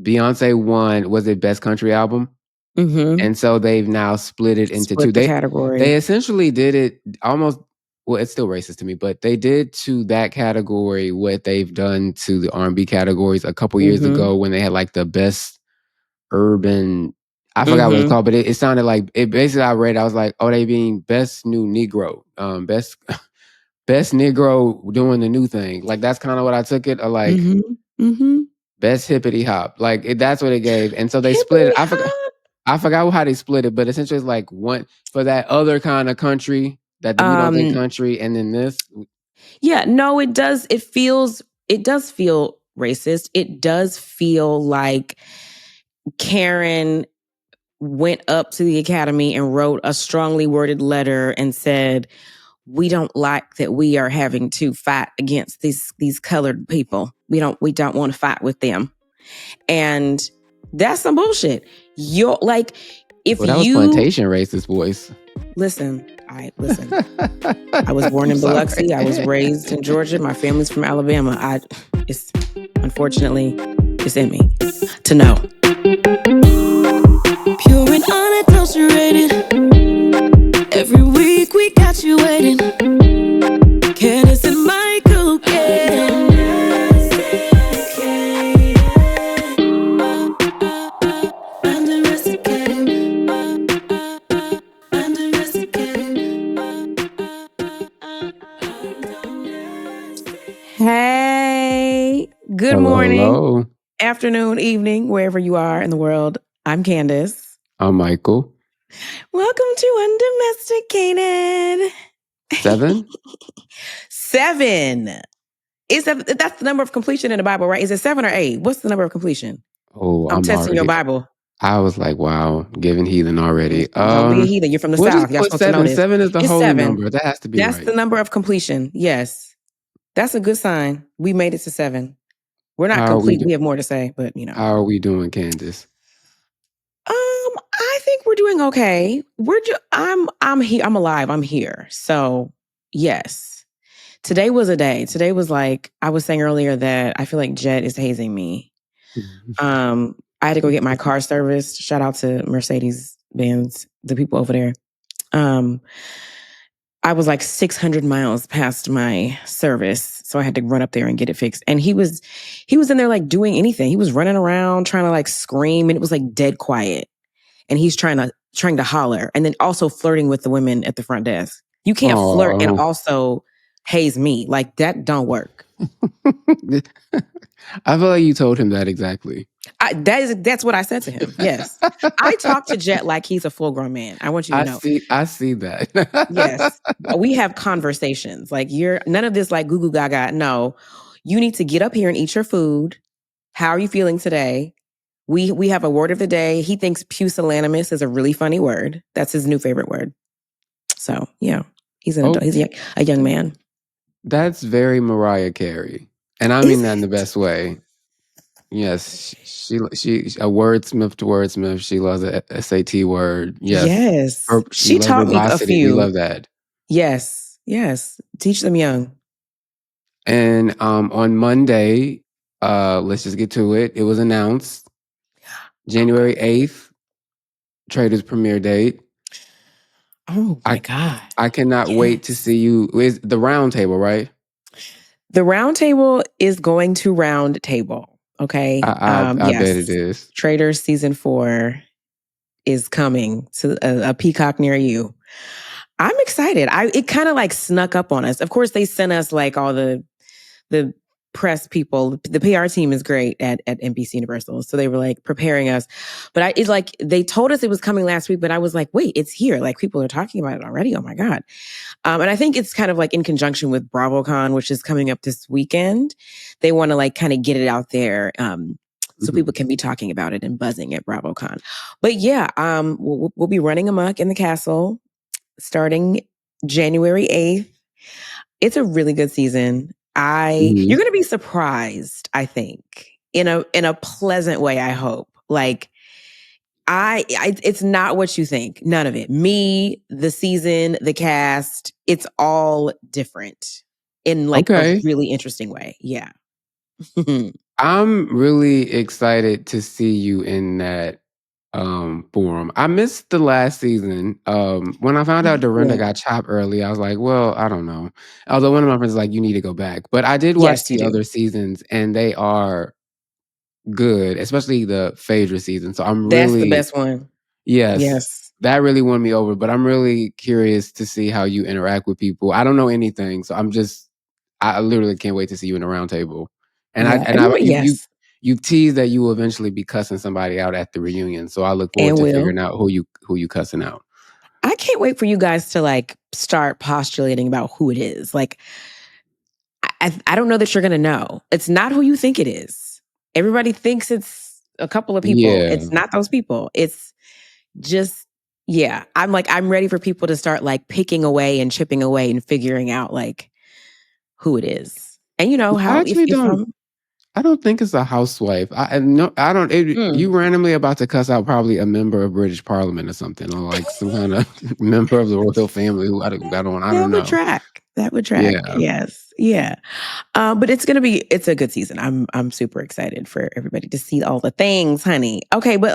Beyonce won, was it Best Country Album? Mm-hmm. And so they've now split it into two. The category. They essentially did it almost, well, it's still racist to me, but they did to that category what they've done to the R&B categories a couple years ago when they had like the best urban, I forgot what it's called, but it sounded like, it basically, I was like, oh, they being best new Negro, best Negro doing the new thing. Like, that's kind of what I took it, or like, best hippity hop. Like, that's what it gave. And so they split it. I forgot how they split it, but essentially it's like one for that other kind of country that we don't think country, and then this. Yeah, no, it does. It does feel racist. It does feel like Karen went up to the Academy and wrote a strongly worded letter and said, we don't like that we are having to fight against these colored people. We don't want to fight with them. And that's some bullshit. You're like, if that was plantation racist voice. Listen. I was born in Biloxi. I was raised in Georgia. My family's from Alabama. Unfortunately, it's in me to know. Pure and unadulterated. Every week we got you waiting. Candiace and Michael, yeah. Hey, good morning, afternoon, evening, wherever you are in the world. I'm Candiace. I'm Michael. Welcome to Undomesticated. 7? 7. That's the number of completion in the Bible, right? Is it 7 or 8? What's the number of completion? Oh, I'm testing your Bible. I was like, wow, giving heathen already. Don't be a heathen. You're from the South. Y'all supposed to know this. 7 is the holy number. That has to be That's right. the number of completion. Yes. That's a good sign. We made it to 7. We're not complete. We have more to say, but you know. How are we doing, Candiace? I think we're doing okay. I'm here. I'm alive. I'm here. So yes. Today was a day. Today was like, I was saying earlier that I feel like Jet is hazing me. I had to go get my car serviced. Shout out to Mercedes-Benz, the people over there. I was like 600 miles past my service, so I had to run up there and get it fixed. And he was in there like doing anything. He was running around trying to like scream, and it was like dead quiet. And he's trying to holler, and then also flirting with the women at the front desk. You can't flirt and also haze me. Like, that don't work. I feel like you told him that exactly. That's what I said to him. Yes. I talk to Jet like he's a full-grown man. I want you to know. I see that. Yes. We have conversations. Like, none of this like goo goo gaga. No. You need to get up here and eat your food. How are you feeling today? We have a word of the day. He thinks pusillanimous is a really funny word. That's his new favorite word. So, yeah. He's an adult. He's a young man. That's very Mariah Carey. And I mean that in the best way. Yes, she a wordsmith to wordsmith. She loves a SAT word. Yes. She taught me a few. We love that. Yes. Teach them young. And on Monday, let's just get to it. It was announced January 8th, Traitors premiere date. Oh my God. I cannot wait to see you. Is the round table, right? The round table is going to round table. Okay. I bet it is. Traitors season 4 is coming to a Peacock near you. I'm excited. It kind of like snuck up on us. Of course, they sent us like all the press people. The PR team is great at NBC Universal. So they were like preparing us. But it's like they told us it was coming last week, but I was like, wait, it's here. Like, people are talking about it already. Oh my God. And I think it's kind of like in conjunction with BravoCon, which is coming up this weekend. They want to like kind of get it out there so people can be talking about it and buzzing at BravoCon. But yeah, we'll be running amok in the castle starting January 8th. It's a really good season. You're going to be surprised, I think, in a pleasant way, I hope. Like, it's not what you think. None of it. Me, the season, the cast, it's all different in like a really interesting way. Yeah. I'm really excited to see you in that forum. I missed the last season. When I found out Dorinda Yeah. got chopped early, I was like, well, I don't know. Although one of my friends was like, you need to go back. But I did watch Yes, you the do. other seasons and they are good, especially the Phaedra season. So I'm That's the really best one. yes, Yes. that really won me over. But I'm really curious to see how you interact with people. I don't know anything, so I literally can't wait to see you in the round table. And Yeah. Everybody, yes. you teased that you will eventually be cussing somebody out at the reunion. So I look forward And to will. figuring out who you cussing out. I can't wait for you guys to like start postulating about who it is. Like, I don't know that you're gonna know. It's not who you think it is. Everybody thinks it's a couple of people. Yeah. It's not those people. It's just, yeah. I'm ready for people to start like picking away and chipping away and figuring out like who it is. And you know I how actually if don't I'm I don't think it's a housewife. No, I don't. mm, You randomly about to cuss out probably a member of British Parliament or something, or like some kind of member of the royal family who I don't that would know. track. That would track. Yeah. Yes. Yeah. But it's a good season. I'm super excited for everybody to see all the things, honey. Okay, but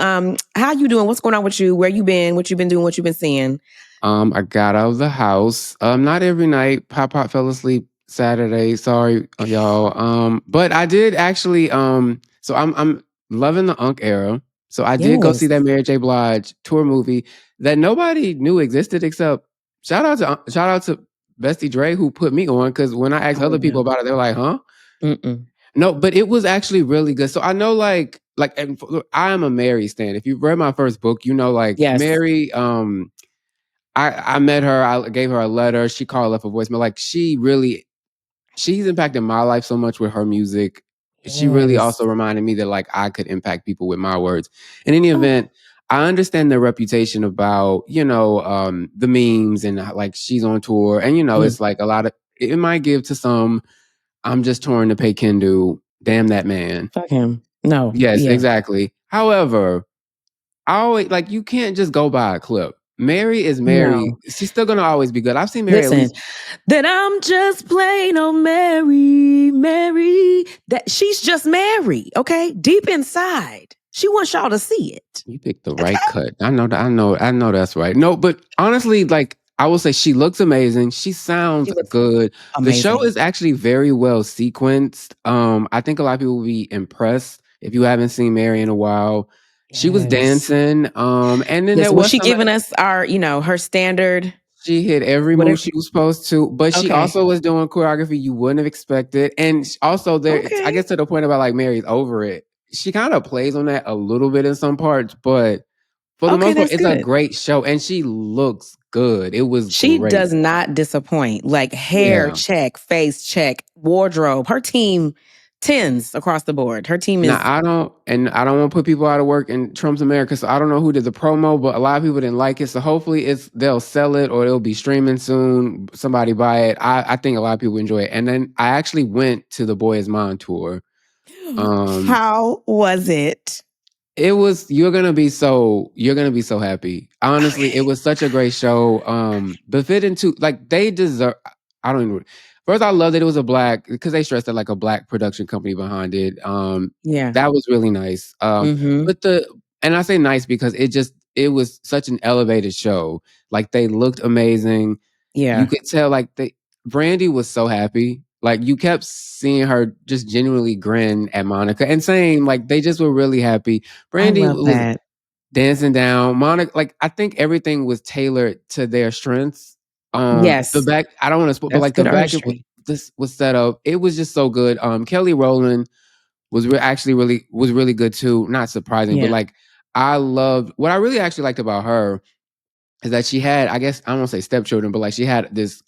how you doing? What's going on with you? Where you been? What you been doing? What you been seeing? I got out of the house. Not every night. Pop fell asleep Saturday. Sorry, y'all. But I did actually. So I'm loving the Unk era. So I did go see Yes. that Mary J. Blige tour movie that nobody knew existed except shout out to Bestie Dre who put me on because when I asked Oh other yeah. people about it, they're like, "Huh?" Mm-mm. No, but it was actually really good. So I know and look, I am a Mary stan. If you've read my first book, you know like Yes. Mary. I met her. I gave her a letter. She called, left a voicemail. Like she's impacted my life so much with her music. She really Yes. also reminded me that like I could impact people with my words. In any Oh, event, I understand the reputation about the memes and like she's on tour, and mm, it's like a lot of it might give to some. I'm just torn to pay Kendall. Damn that man. fuck him. No. Yes, Yeah. exactly. However, I always like you can't just go by a clip. Mary is Mary. No. She's still gonna always be good. I've seen Mary at Listen, least. that I'm just plain old Mary, Mary. That she's just Mary, okay? Deep inside. She wants y'all to see it. You picked the Okay? right cut. I know that's right. No, but honestly, like I will say, she looks amazing. She She sounds looks good. The show amazing. is actually very well sequenced. I think a lot of people will be impressed if you haven't seen Mary in a while. She was Yes. dancing. And then Yes. there Was was she some. giving us our, her standard? She hit every move Whatever. she was supposed to, but she Okay. also was doing choreography you wouldn't have expected. And also I Okay. guess to the point about like Mary's over it. She kind of plays on that a little bit in some parts, but for the Okay, most part, that's it's a good. great show and she looks good. It was She great. does not disappoint. Like hair Yeah. check, face check, wardrobe. Her team tens across the board. Her team Now is I don't want to put people out of work in Trump's America, so I don't know who did the promo, but a lot of people didn't like it. So hopefully they'll sell it or it'll be streaming soon. Somebody buy it. I think a lot of people enjoy it. And then I actually went to the Boy Is Mine tour. Um, How was it? It was you're gonna be so happy. Honestly, it Okay. was such a great show. Befitting to like they deserve. I don't even. First, I love that it was a black because they stressed that like a black production company behind it. Yeah. That was really nice. Mm-hmm. But and I say nice because it was such an elevated show. Like they looked amazing. You Yeah. could tell like Brandy was so happy. Like you kept seeing her just genuinely grin at Monica and saying like they just were really happy. I Brandy love was that. dancing down. Monica, like I think everything was tailored to their strengths. The Yes. back, I don't want to spoil, but That's like the good back, artistry. this was set up. It was just so good. Kelly Rowland actually really good too. Not surprising, but Yeah. like I loved what I really actually liked about her is that she had, I guess I don't want to say stepchildren, but like she had this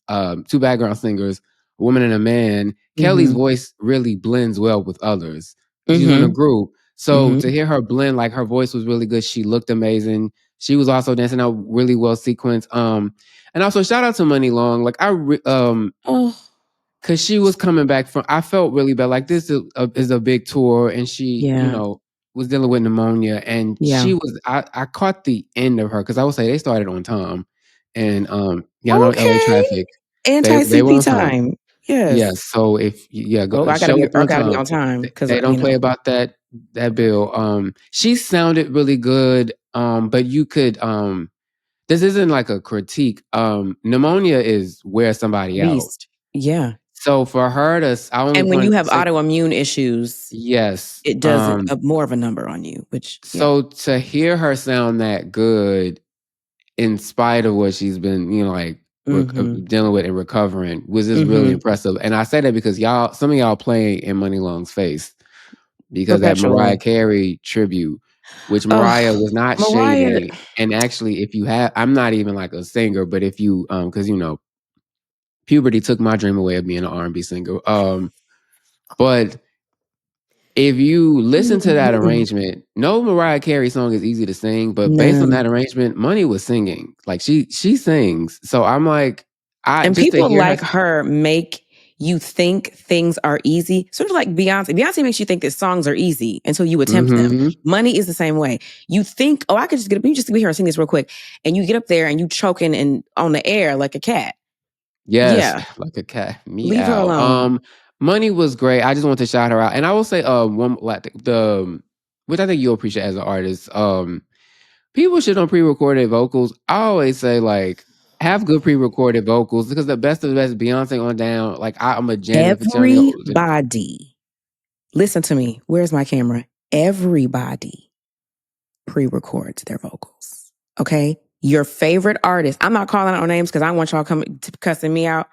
two background singers, a woman and a man. Kelly's Mm-hmm. voice really blends well with others. She's in a Mm-hmm. group. So Mm-hmm. to hear her blend, like her voice was really good. She looked amazing. She was also dancing out really well sequenced. And also shout out to Money Long. Like Oh, cause she was coming back from, I felt really bad. Like this is a big tour and she, yeah. was dealing with pneumonia and Yeah. I caught the end of her because I would say they started on time. And y'all know LA Okay. traffic. Anti They were CP on time. time. Yes. So if Oh, go show up I on gotta be time. on time because They don't play about that bill. She sounded really good. But you could this isn't like a critique. Pneumonia is wear somebody out. beast. Yeah. So for her to, I only And when you wanted to have say autoimmune issues, yes. it does more of a number on you, which So to hear her sound that good, in spite of what she's been, like dealing with and recovering, was just really impressive. And I say that because some of y'all play in Money Long's face because that Mariah perpetually. Carey tribute, which Mariah Oh, was not Mariah. shading. And actually, if you have, I'm not even like a singer, but if you, because puberty took my dream away of being an R&B singer. But if you listen to that arrangement, no Mariah Carey song is easy to sing, but based on None. that arrangement, Money was singing. Like she sings. So I'm like, And just to people hear her. like her make you think things are easy. Sort of like Beyonce. Beyonce makes you think that songs are easy until you attempt them. Money is the same way. You think, oh, I could just be here and sing this real quick. And you get up there and you choking and on the air like a cat. Yes, Yeah. like a cat. Leave her alone. Money was great. I just want to shout her out. And I will say one like which I think you'll appreciate as an artist. People should on pre-recorded vocals. I always say like have good pre-recorded vocals because the best of the best Beyonce on down. Like I'm a Janet Fitzgerald. Everybody, listen to me. Where's my camera? Everybody pre-records their vocals. Okay? Your favorite artist. I'm not calling out names because I don't want y'all cussing me out.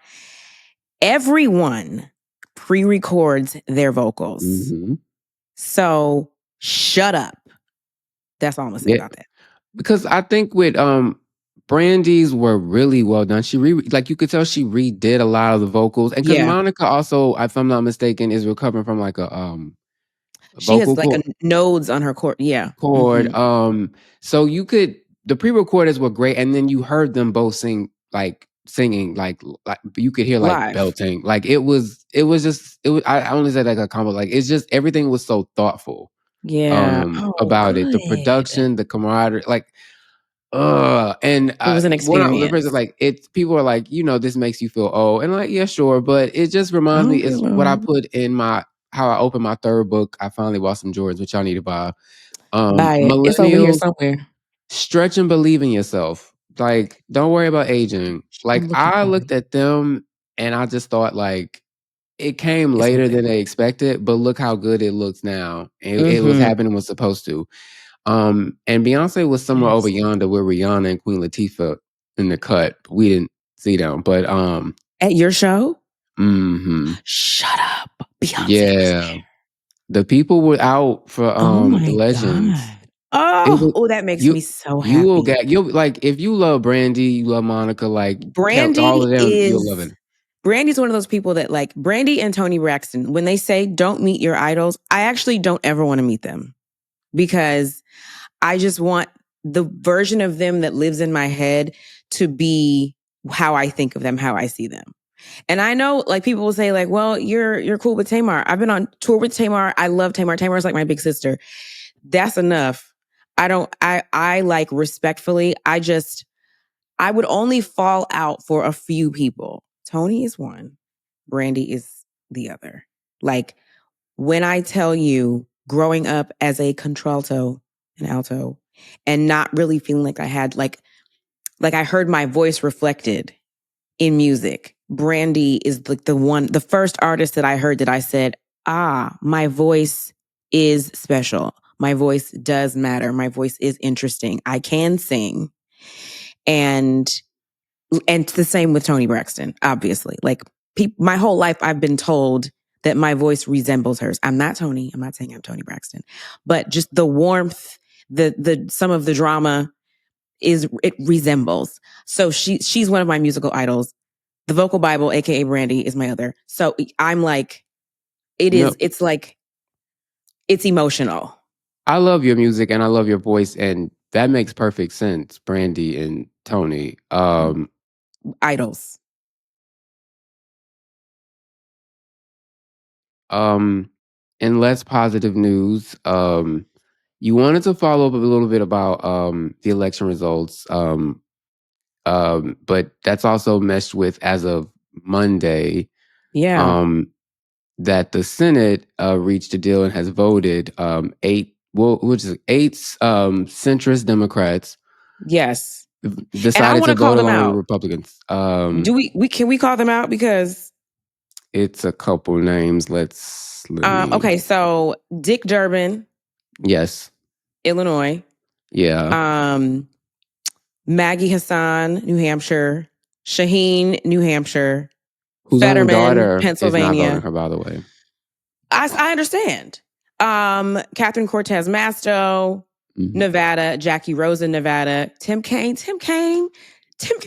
Everyone pre-records their vocals. So shut up. That's all I'm gonna say about that. Because I think with Brandy's were really well done. She like you could tell she redid a lot of the vocals, and because Monica also, if I'm not mistaken, is recovering from like a she has like nodes on her chord. Yeah. Chord. So you could the pre-recorders were great, and then you heard them both singing like you could hear like live belting. Like it was I only said like a combo. Like it's just everything was so thoughtful. Yeah. About it. The production, the camaraderie, like and it was an experience. The person like people are like, this makes you feel old. And like, yeah, sure. But it just reminds me is what I put in how I opened my third book. I finally bought some Jordans, which y'all need to buy. Buy it. It's over here somewhere. Stretch and believe in yourself. Like, don't worry about aging. Like I looked at them and I just thought like it came later than they expected, but look how good it looks now. It was happening was supposed to. And Beyonce was somewhere over yonder where Rihanna and Queen Latifah in the cut. We didn't see them, but at your show? Mm-hmm. Shut up. Beyonce. Yeah. The people were out for the Legends. God. That makes me so happy. You'll like if you love Brandy, you love Monica, like Brandy all of them, you'll love it. Brandy's one of those people that like Brandy and Toni Braxton, when they say don't meet your idols, I actually don't ever want to meet them because I just want the version of them that lives in my head to be how I think of them, how I see them. And I know like people will say like, well, you're cool with Tamar. I've been on tour with Tamar. I love Tamar. Tamar's like my big sister. That's enough. I like respectfully. I would only fall out for a few people. Toni is one. Brandy is the other. Like when I tell you growing up as a contralto and alto and not really feeling like I had like I heard my voice reflected in music. Brandy is like the first artist that I heard that I said, my voice is special. My voice does matter. My voice is interesting. I can sing. And the same with Toni Braxton, obviously. Like my whole life I've been told that my voice resembles hers. I'm not Toni. I'm not saying I'm Toni Braxton. But just the warmth, the some of the drama it resembles. So she's one of my musical idols. The Vocal Bible, aka Brandy, is my other. So I'm like, it's like it's emotional. I love your music and I love your voice, and that makes perfect sense, Brandy and Toni. Idols. In less positive news, you wanted to follow up a little bit about the election results, but that's also meshed with as of Monday. Yeah. That the Senate reached a deal and has voted eight centrist Democrats. Yes. Decided to call vote them along with out. Republicans. Can we call them out? Because it's a couple names. Let me. Okay, so Dick Durbin. Yes. Illinois. Yeah. Maggie Hassan, New Hampshire. Shaheen, New Hampshire. Whose Fetterman, own daughter Pennsylvania. is not voting her, by the way. I understand. Catherine Cortez Masto, Nevada. Jackie Rosen, Nevada. Tim Kaine. We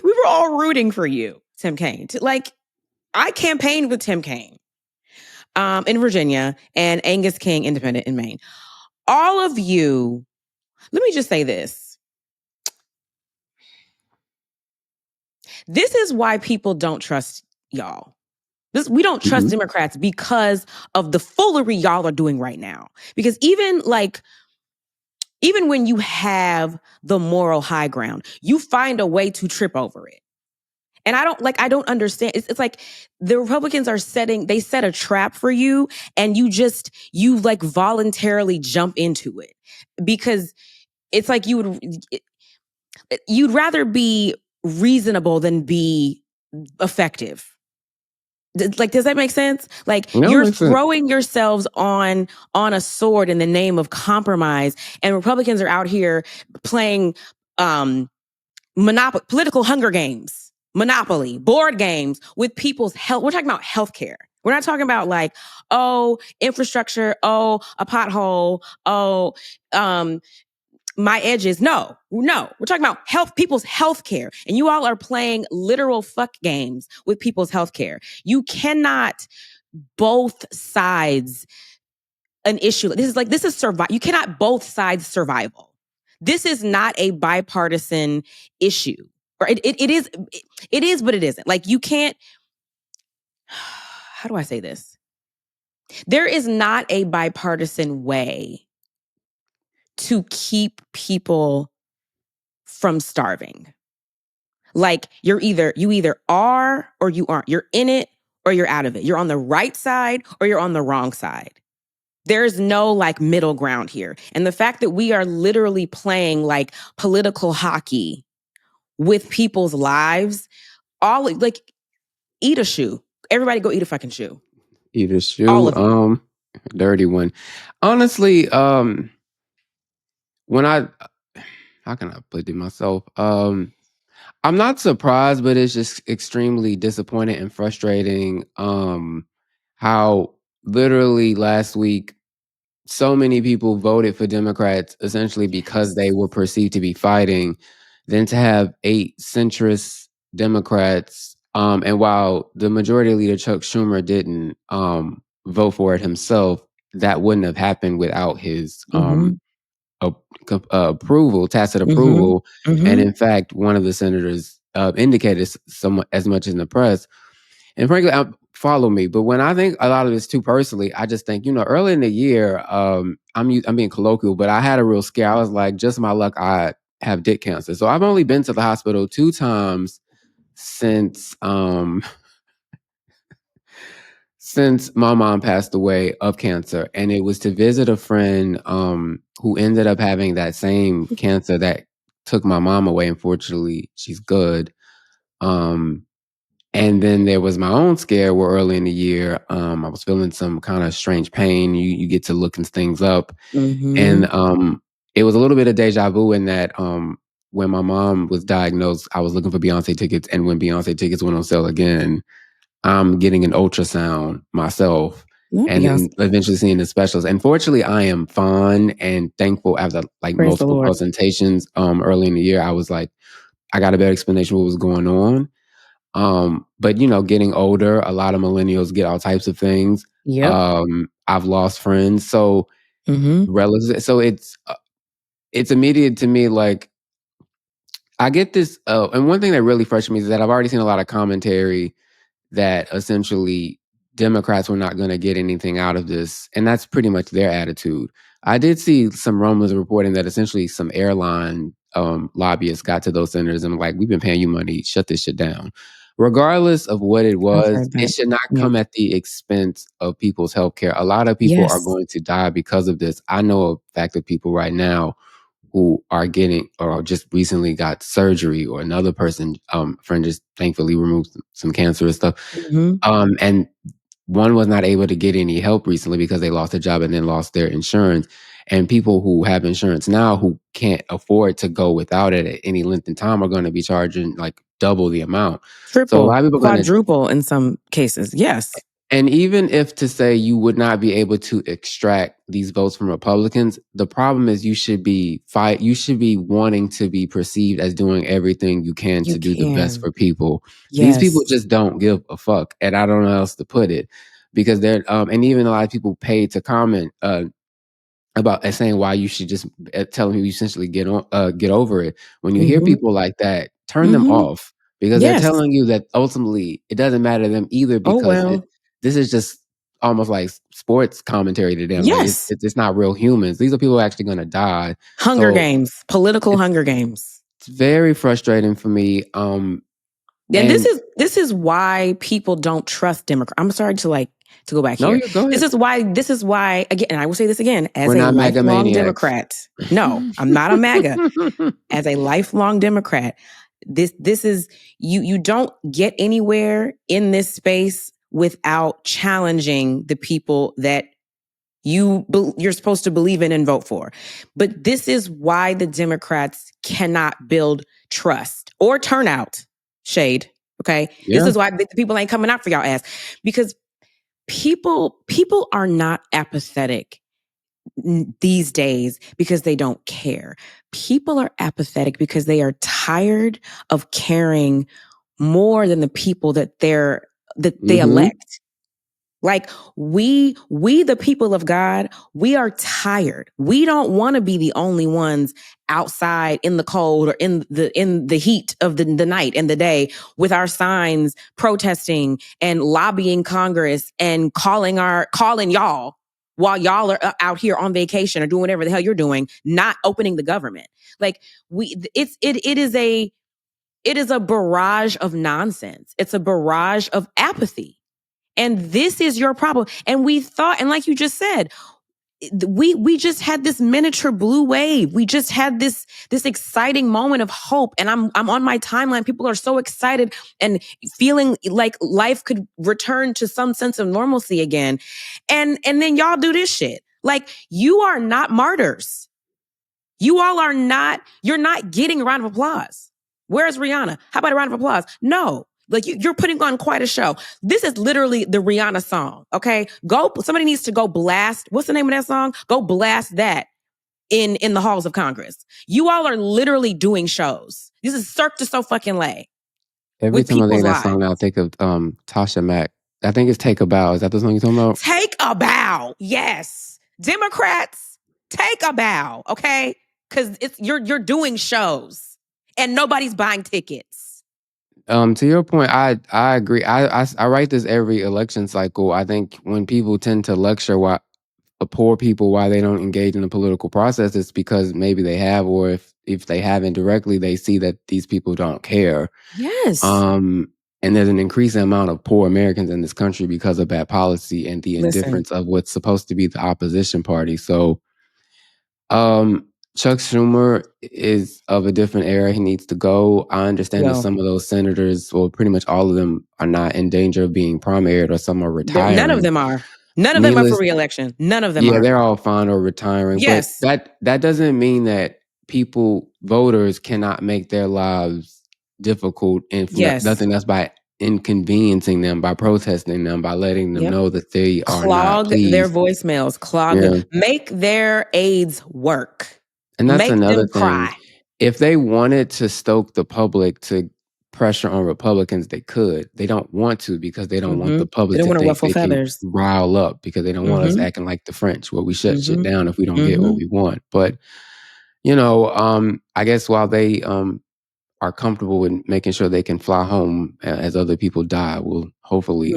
were all rooting for you, Tim Kaine. I campaigned with Tim Kaine in Virginia, and Angus King, independent in Maine. All of you, let me just say this. This is why people don't trust y'all. We don't trust Democrats because of the foolery y'all are doing right now. Because even when you have the moral high ground, you find a way to trip over it. And I don't understand. It's like the Republicans they set a trap for you, and you voluntarily jump into it because it's like you'd rather be reasonable than be effective. Does that make sense? You're throwing yourselves on a sword in the name of compromise, and Republicans are out here playing political Hunger Games, Monopoly, board games with people's health. We're talking about healthcare. We're not talking about infrastructure, a pothole, my edges. No. We're talking about people's health care. And you all are playing literal fuck games with people's health care. You cannot both sides an issue. This is survival. You cannot both sides survival. This is not a bipartisan issue. Or it is, but it isn't. You can't, how do I say this? There is not a bipartisan way to keep people from starving. You either are or you aren't. You're in it or you're out of it. You're on the right side or you're on the wrong side. There's no middle ground here. And the fact that we are literally playing political hockey with people's lives, eat a shoe. Everybody go eat a fucking shoe. Eat a shoe. All of you. Dirty one. Honestly, how can I put it myself? I'm not surprised, but it's just extremely disappointing and frustrating how literally last week so many people voted for Democrats essentially because they were perceived to be fighting, then to have 8 centrist Democrats, and while the majority leader Chuck Schumer didn't vote for it himself, that wouldn't have happened without his approval, tacit approval. And in fact, one of the senators indicated somewhat as much in the press. And frankly, follow me, but when I think a lot of this too personally, I just think, early in the year, I'm being colloquial, but I had a real scare. I was like, just my luck, I have dick cancer. So I've only been to the hospital 2 times since my mom passed away of cancer, and it was to visit a friend who ended up having that same cancer that took my mom away. Unfortunately, she's good. And then there was my own scare where early in the year, I was feeling some kind of strange pain. You get to looking things up. And it was a little bit of deja vu in that when my mom was diagnosed, I was looking for Beyonce tickets. And when Beyonce tickets went on sale again, I'm getting an ultrasound myself. And then eventually seeing the specials. Unfortunately, I am fine and thankful after multiple presentations early in the year. I was like, I got a better explanation of what was going on. But getting older, a lot of millennials get all types of things. Yep. I've lost friends, so relatives. So it's immediate to me. I get this, and one thing that really frustrates me is that I've already seen a lot of commentary that essentially Democrats were not going to get anything out of this, and that's pretty much their attitude. I did see some rumors reporting that essentially some airline lobbyists got to those senators and like, we've been paying you money, shut this shit down. regardless of what it was, heard that. it should not Yeah. come at the expense of people's healthcare. A lot of people are Yes. going to die because of this. I know a fact of people right now who are getting or just recently got surgery, or another person, friend just thankfully removed some cancerous stuff. And one was not able to get any help recently because they lost their job and then lost their insurance. And people who have insurance now who can't afford to go without it at any length in time are going to be charging like double the amount. So a lot of people are going to quadruple in some cases. Yes. And even if to say you would not be able to extract these votes from Republicans, the problem is you should be wanting to be perceived as doing everything you can to do the best for people. These people just don't give a fuck, and I don't know how else to put it, because they're and even a lot of people paid to comment about saying why you should just telling people you essentially get over it. When you hear people like that, turn them off, because they're telling you that ultimately it doesn't matter to them either, because this is just almost like sports commentary to them. Like it's not real humans. These are people who are actually going to die. Hunger games, political Hunger Games. It's very frustrating for me. And this is why people don't trust Democrats. I'm sorry to go back here. Go ahead. This is why again, and I will say this again, as We're a lifelong MAGA Democrat. No, I'm not a MAGA. As a lifelong Democrat, this is you don't get anywhere in this space without challenging the people that you're supposed to believe in and vote for. But this is why the Democrats cannot build trust or turnout. Shade. Okay. Yeah. This is why the people ain't coming out for y'all ass, because people are not apathetic these days because they don't care. People are apathetic because they are tired of caring more than the people that they elect. Like we the people of God, we are tired. We don't want to be the only ones outside in the cold or in the heat of the night and the day with our signs protesting and lobbying Congress and calling y'all while y'all are out here on vacation or doing whatever the hell you're doing, not opening the government. Like it is a barrage of nonsense. It's a barrage of apathy. And this is your problem. And we thought, and like you just said, we just had this miniature blue wave. We just had this exciting moment of hope. And I'm on my timeline. People are so excited and feeling like life could return to some sense of normalcy again. And then y'all do this shit. Like, you are not martyrs. You all are not, you're not getting a round of applause. Where's Rihanna? How about a round of applause? No. Like, you're putting on quite a show. This is literally the Rihanna song, okay? Somebody needs to go blast, what's the name of that song? Go blast that in the halls of Congress. You all are literally doing shows. This is Cirque du Soleil. Every time I think of that song, I'll think of Tasha Mack. I think it's Take a Bow. Is that the song you're talking about? Take a bow. Yes. Democrats, take a bow, okay? Because you're doing shows and nobody's buying tickets. To your point, I agree. I write this every election cycle. I think when people tend to lecture why poor people why they don't engage in the political process, it's because maybe they have, or if they haven't directly, they see that these people don't care. Yes. And there's an increasing amount of poor Americans in this country because of bad policy and the indifference of what's supposed to be the opposition party. So, Chuck Schumer is of a different era. He needs to go. I understand that some of those senators, well, pretty much all of them, are not in danger of being primaried, or some are retiring. None of them are. None of them are for re-election. None of them are. Yeah, they're all fine or retiring. Yes. But that doesn't mean that voters cannot make their lives difficult, and nothing else, by inconveniencing them, by protesting them, by letting them know that they are not pleased. Their voicemails, them, make their aides work. And that's make another them thing. Cry. If they wanted to stoke the public to pressure on Republicans, they could. They don't want to, because they don't want the public to think they can rile up, because they don't want us acting like the French, where we shut shit down if we don't get what we want. But, I guess while they are comfortable with making sure they can fly home as other people die, will hopefully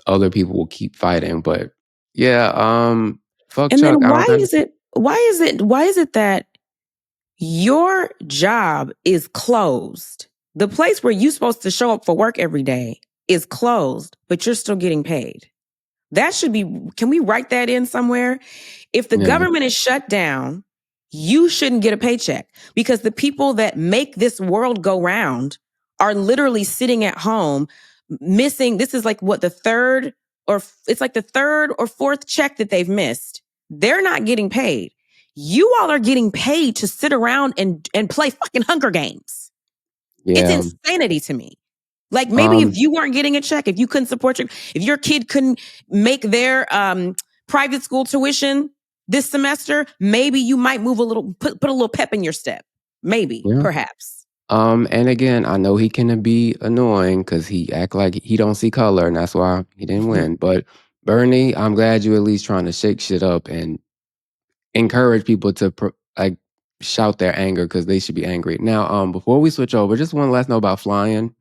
other people will keep fighting. But fuck and Chuck. Then why is it that your job is closed The place where you're supposed to show up for work every day is closed, but you're still getting paid. That should be, can we write that in somewhere? If the government is shut down, you shouldn't get a paycheck, because the people that make this world go round are literally sitting at home missing. This is like what, the third or fourth check that they've missed. They're not getting paid. You all are getting paid to sit around and play fucking Hunger Games. Yeah. It's insanity to me. Like, maybe if you weren't getting a check, if you couldn't support if your kid couldn't make their private school tuition this semester, maybe you might move a little, put a little pep in your step. Maybe, perhaps. And again, I know he can be annoying because he act like he don't see color, and that's why he didn't win. But Bernie, I'm glad you at least trying to shake shit up and encourage people to shout their anger, because they should be angry. Now, before we switch over, just one last note about flying.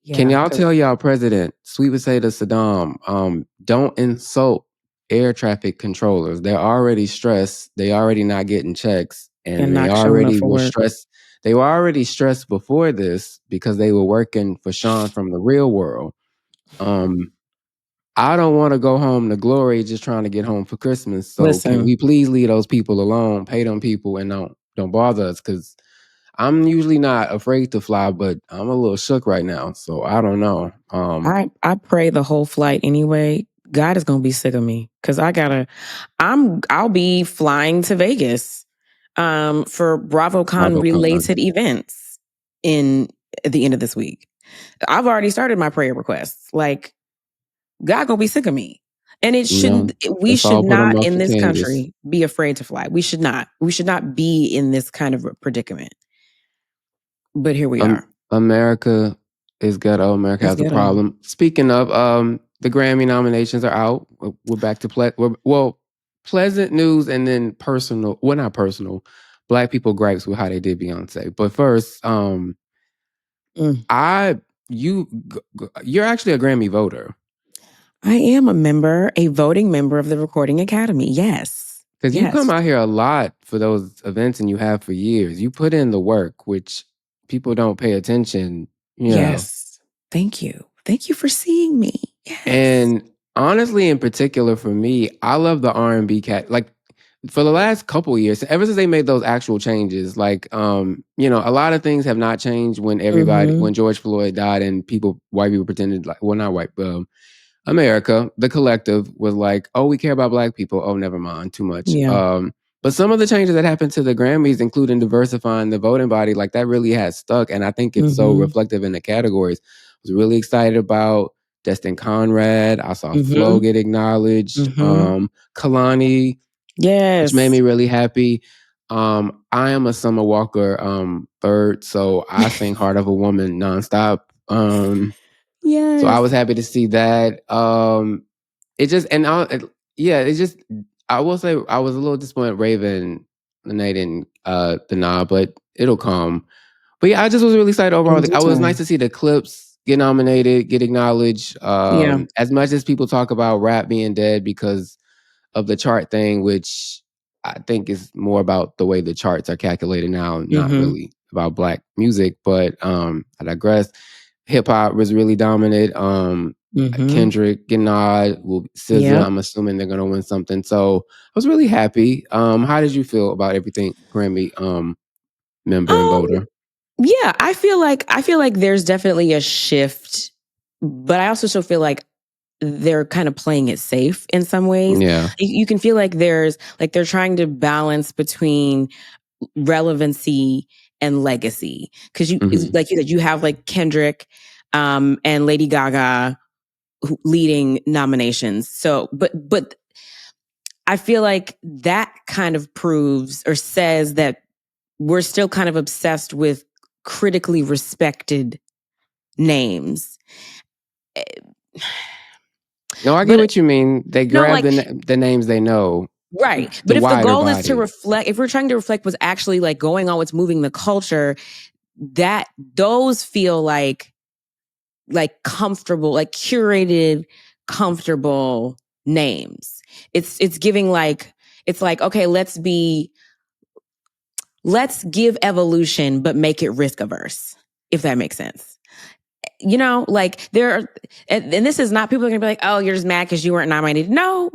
Yeah, can y'all tell y'all president, sweet potato Saddam, don't insult air traffic controllers. They're already stressed. They already not getting checks, and they already were stressed. They were already stressed before this because they were working for Sean from the Real World. I don't want to go home to glory just trying to get home for Christmas. So can we please leave those people alone, pay them people, and don't bother us? Because I'm usually not afraid to fly, but I'm a little shook right now. So I don't know. I pray the whole flight anyway. God is gonna be sick of me because I'll be flying to Vegas for BravoCon related events at the end of this week. I've already started my prayer requests. Like, God gonna be sick of me. And it shouldn't, we should not in this country be afraid to fly. We should not be in this kind of predicament. But here we are. America is ghetto. America has a problem. Speaking of, the Grammy nominations are out. We're back to pleasant news and then personal. Well, not personal. Black people gripes with how they did Beyonce. But first, you're actually a Grammy voter. I am a voting member of the Recording Academy. Yes. Because you come out here a lot for those events, and you have for years. You put in the work, which people don't pay attention. Yes. Thank you. Thank you for seeing me. Yes. And honestly, in particular for me, I love the R&B cat. Like, for the last couple of years, ever since they made those actual changes, like, a lot of things have not changed when when George Floyd died and white people pretended like, well, not white, America, the collective was like, oh, we care about Black people. Oh, never mind, too much. Yeah. But some of the changes that happened to the Grammys, including diversifying the voting body, like that really has stuck. And I think it's so reflective in the categories. I was really excited about Destin Conrad. I saw Flo get acknowledged. Kalani, which made me really happy. I am a Summer Walker bird, so I sing Heart of a Woman nonstop. So I was happy to see that. I will say I was a little disappointed Raven and they didn't the nod, but it'll come. But yeah, I just was really excited overall. It was nice to see the clips get nominated, get acknowledged. As much as people talk about rap being dead because of the chart thing, which I think is more about the way the charts are calculated now, not really about Black music. But I digress. Hip hop was really dominant. Kendrick, Ginard, SZA. I'm assuming they're gonna win something. So I was really happy. How did you feel about everything Grammy member and voter? Yeah, I feel like there's definitely a shift, but I also still feel like they're kind of playing it safe in some ways. Yeah, you can feel like they're trying to balance between relevancy and legacy, because like you said, you have like Kendrick and Lady Gaga leading nominations. So, but I feel like that kind of proves or says that we're still kind of obsessed with critically respected names. No, I get what you mean. They grab the names they know. Right. But if the goal is to reflect, if we're trying to reflect what's actually like going on, what's moving the culture, that those feel like comfortable, like curated, comfortable names. It's giving like, it's like, okay, let's give evolution, but make it risk averse. if that makes sense. You know, like there are, and this is not, people are gonna be like, oh, you're just mad because you weren't nominated. No,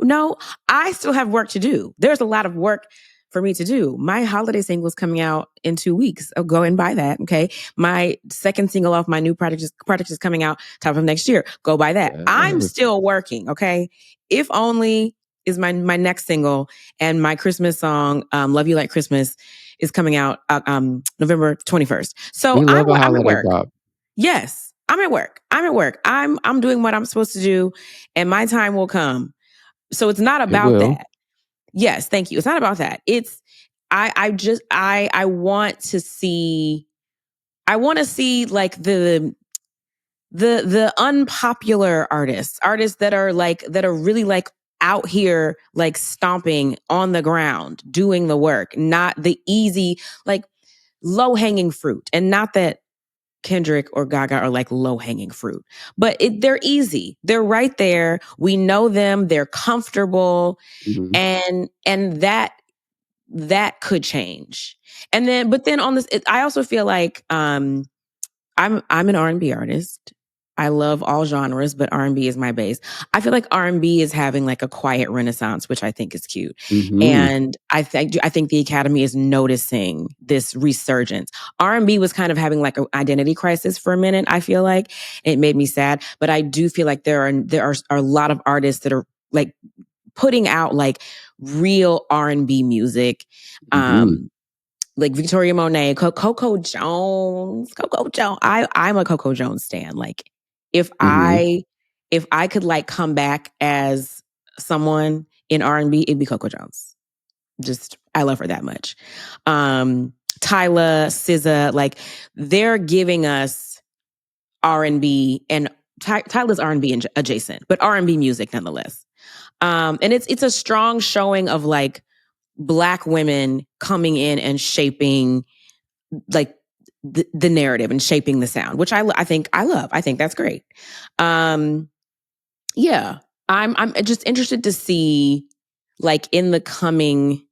I still have work to do. There's a lot of work for me to do. My holiday single is coming out in 2 weeks. Oh, go and buy that. Okay. My second single off my new project is coming out top of next year. Go buy that. I'm still working. Okay. If Only is my next single, and my Christmas song, Love You Like Christmas, is coming out November 21st. So We love a I'm at holiday work. pop. Yes, I'm at work. I'm doing what I'm supposed to do, and my time will come. So it's not It about will. that. Yes, thank you. It's not about that. It's I want to see, like the unpopular artists that are really like out here like stomping on the ground, doing the work, not the easy, like low-hanging fruit. And not that Kendrick or Gaga are like low-hanging fruit, but they're easy. They're right there. We know them. They're comfortable, Mhm. and that could change. And then, but then on this, I also feel like I'm an R&B artist. I love all genres, but R&B is my base. I feel like R&B is having like a quiet renaissance, which I think is cute. Mhm. And I think the Academy is noticing this resurgence. R&B was kind of having like an identity crisis for a minute. I feel like it made me sad, but I do feel like there are a lot of artists that are like putting out like real R&B music. Mhm. Like Victoria Monet, Coco Jones. I'm a Coco Jones stan. Like if Mhm. I could like come back as someone in R&B, it'd be Coco Jones. Just I love her that much. Tyla, SZA, like they're giving us R&B, and Tyla's R&B adjacent, but R&B music nonetheless. And it's a strong showing of like Black women coming in and shaping like the narrative and shaping the sound, which I think I love. I think that's great. Yeah, I'm just interested to see, like in the coming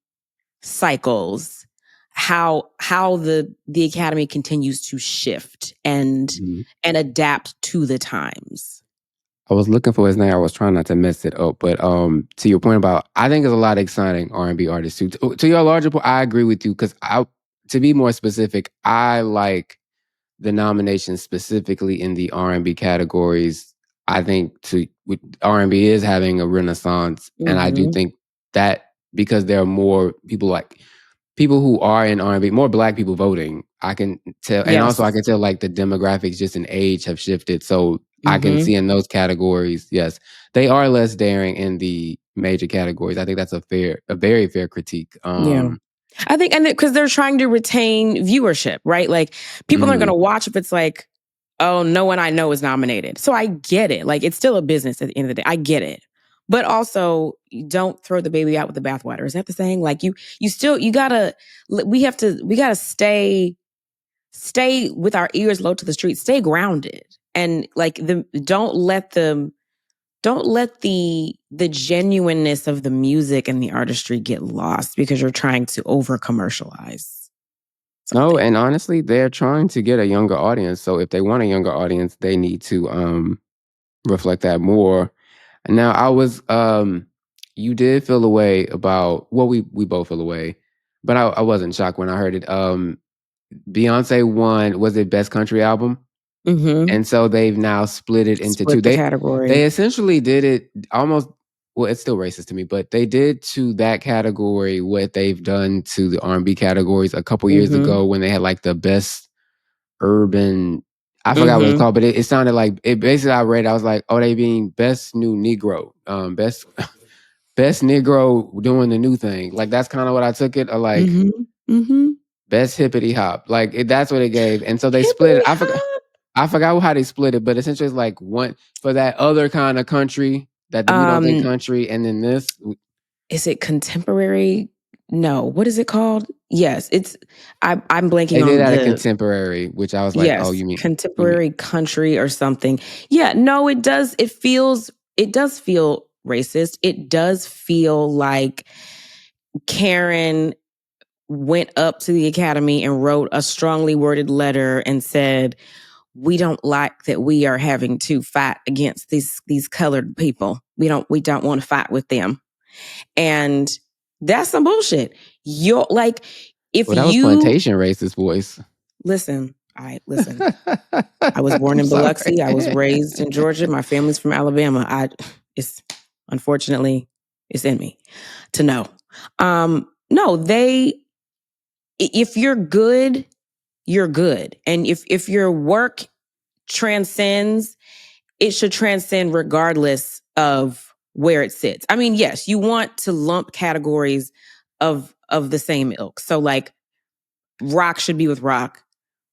cycles, how the Academy continues to shift and Mhm. adapt to the times. I was looking for his name. I was trying not to mess it up, but to your point about, I think there's a lot of exciting R&B artists too. To your larger point, I agree with you because to be more specific, I like the nominations specifically in the R&B categories. I think R&B is having a renaissance, and I do think that because there are more people who are in R&B, more Black people voting, I can tell. And also I can tell like the demographics just in age have shifted. So I can see in those categories, yes, they are less daring in the major categories. I think that's a very fair critique. Yeah. I think, and because they're trying to retain viewership, right? Like people aren't going to watch if it's like, oh, no one I know is nominated. So I get it. Like it's still a business at the end of the day. I get it. But also, don't throw the baby out with the bathwater. Is that the saying? Like you gotta, we gotta stay with our ears low to the street, stay grounded. And like don't let the genuineness of the music and the artistry get lost because you're trying to over commercialize. No, and honestly, they're trying to get a younger audience. So if they want a younger audience, they need to reflect that more. And now you did feel a way about, well, we both feel a way, but I wasn't shocked when I heard it. Beyonce won, was it Best Country Album? And so they've now split it into two. The category. They essentially did it almost, well, it's still racist to me, but they did to that category what they've done to the R&B categories a couple years ago when they had like the best urban, I forgot what it's called, but it sounded like, it basically, I was like, oh, they being best new Negro, best Negro doing the new thing. Like that's kind of what I took it, or like best hippity hop. Like that's what it gave. And so they split it. I forgot how they split it, but essentially it's like one for that other kind of country that we don't think country, and then this. Is it contemporary? No. What is it called? Yes, it's. I'm blanking They on did that a contemporary, which I was like, yes, oh, you mean contemporary country or something? Yeah. No, it does. It does feel racist. It does feel like Karen went up to the Academy and wrote a strongly worded letter and said, we don't like that we are having to fight against these colored people. We don't want to fight with them. And that's some bullshit. You're like, if Well, that was plantation racist voice. Listen. I was born in Biloxi. I was raised in Georgia. My family's from Alabama. Unfortunately, it's in me to know. No, if you're good, you're good. And if your work transcends, it should transcend regardless of where it sits. I mean, yes, you want to lump categories of the same ilk. So like rock should be with rock,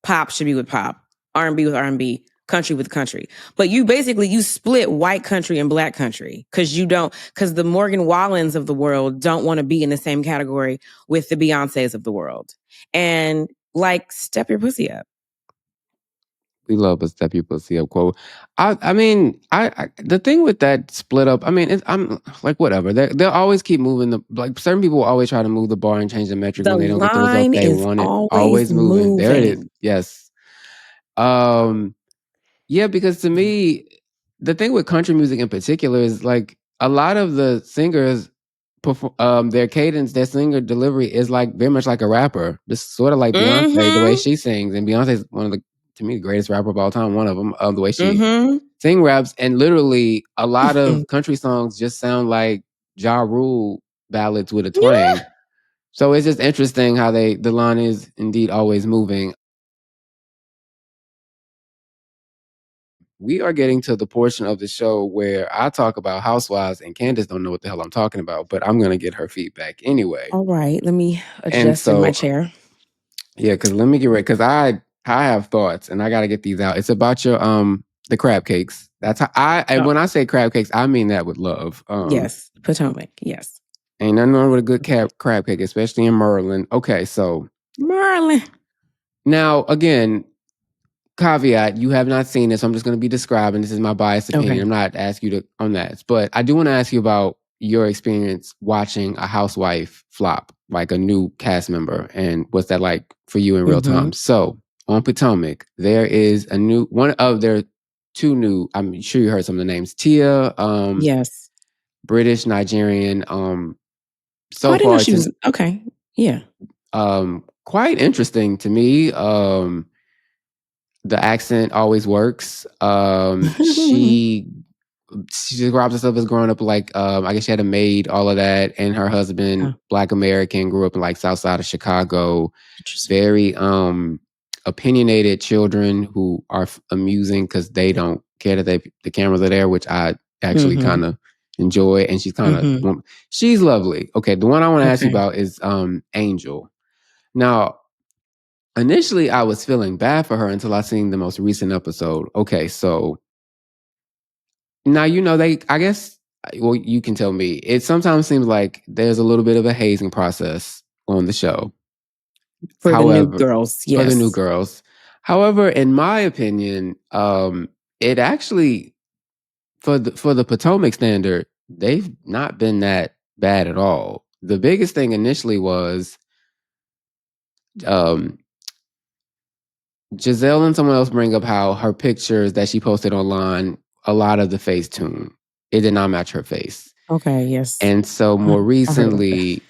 pop should be with pop, R&B with R&B, country with country. But you split white country and black country because the Morgan Wallens of the world don't want to be in the same category with the Beyoncés of the world. And like, step your pussy up. We love a step your pussy up quote. I mean, the thing with that split up, I mean, I'm like, whatever. They'll always keep moving like certain people will always try to move the bar and change the metric when they don't get the result they want. Always moving. There it is. Yes. Yeah, because to me, the thing with country music in particular is like a lot of the singers their cadence, their singer delivery is like very much like a rapper. Just sort of like Beyonce, the way she sings. And Beyonce's one of the, to me, the greatest rapper of all time. One of them, the way she sing raps. And literally a lot of country songs just sound like Ja Rule ballads with a twang. Yeah. So it's just interesting how the line is indeed always moving. We are getting to the portion of the show where I talk about housewives and Candiace don't know what the hell I'm talking about, but I'm going to get her feedback anyway. All right. Let me adjust in my chair. Yeah, because let me get ready. Because I have thoughts and I got to get these out. It's about your the crab cakes. That's how when I say crab cakes, I mean that with love. Yes, Potomac. Yes. Ain't nothing wrong with a good crab cake, especially in Maryland. Okay, so Maryland. Now, again, caveat, you have not seen this. So I'm just going to be describing. This is my biased opinion. Okay. I'm not asking you on that. But I do want to ask you about your experience watching a housewife flop, like a new cast member. And what's that like for you in real time? So on Potomac, there is there are two new, I'm sure you heard some of the names. Tia, yes. British, Nigerian. So I didn't know she was, okay. Yeah. Quite interesting to me. The accent always works. She describes herself as growing up like, I guess she had a maid, all of that, and her husband, Black American, grew up in like South Side of Chicago. Very opinionated children who are amusing because they don't care that the cameras are there, which I actually kind of enjoy. And she's kind of she's lovely. Okay, the one I want to ask you about is Angel. Now, initially, I was feeling bad for her until I seen the most recent episode. Okay, so now I guess, well, you can tell me. It sometimes seems like there's a little bit of a hazing process on the show. For the new girls, yes. For the new girls. However, in my opinion, it actually, for the Potomac standard, they've not been that bad at all. The biggest thing initially was Giselle and someone else bring up how her pictures that she posted online, a lot of the face tune, it did not match her face. Okay, yes. And so more recently,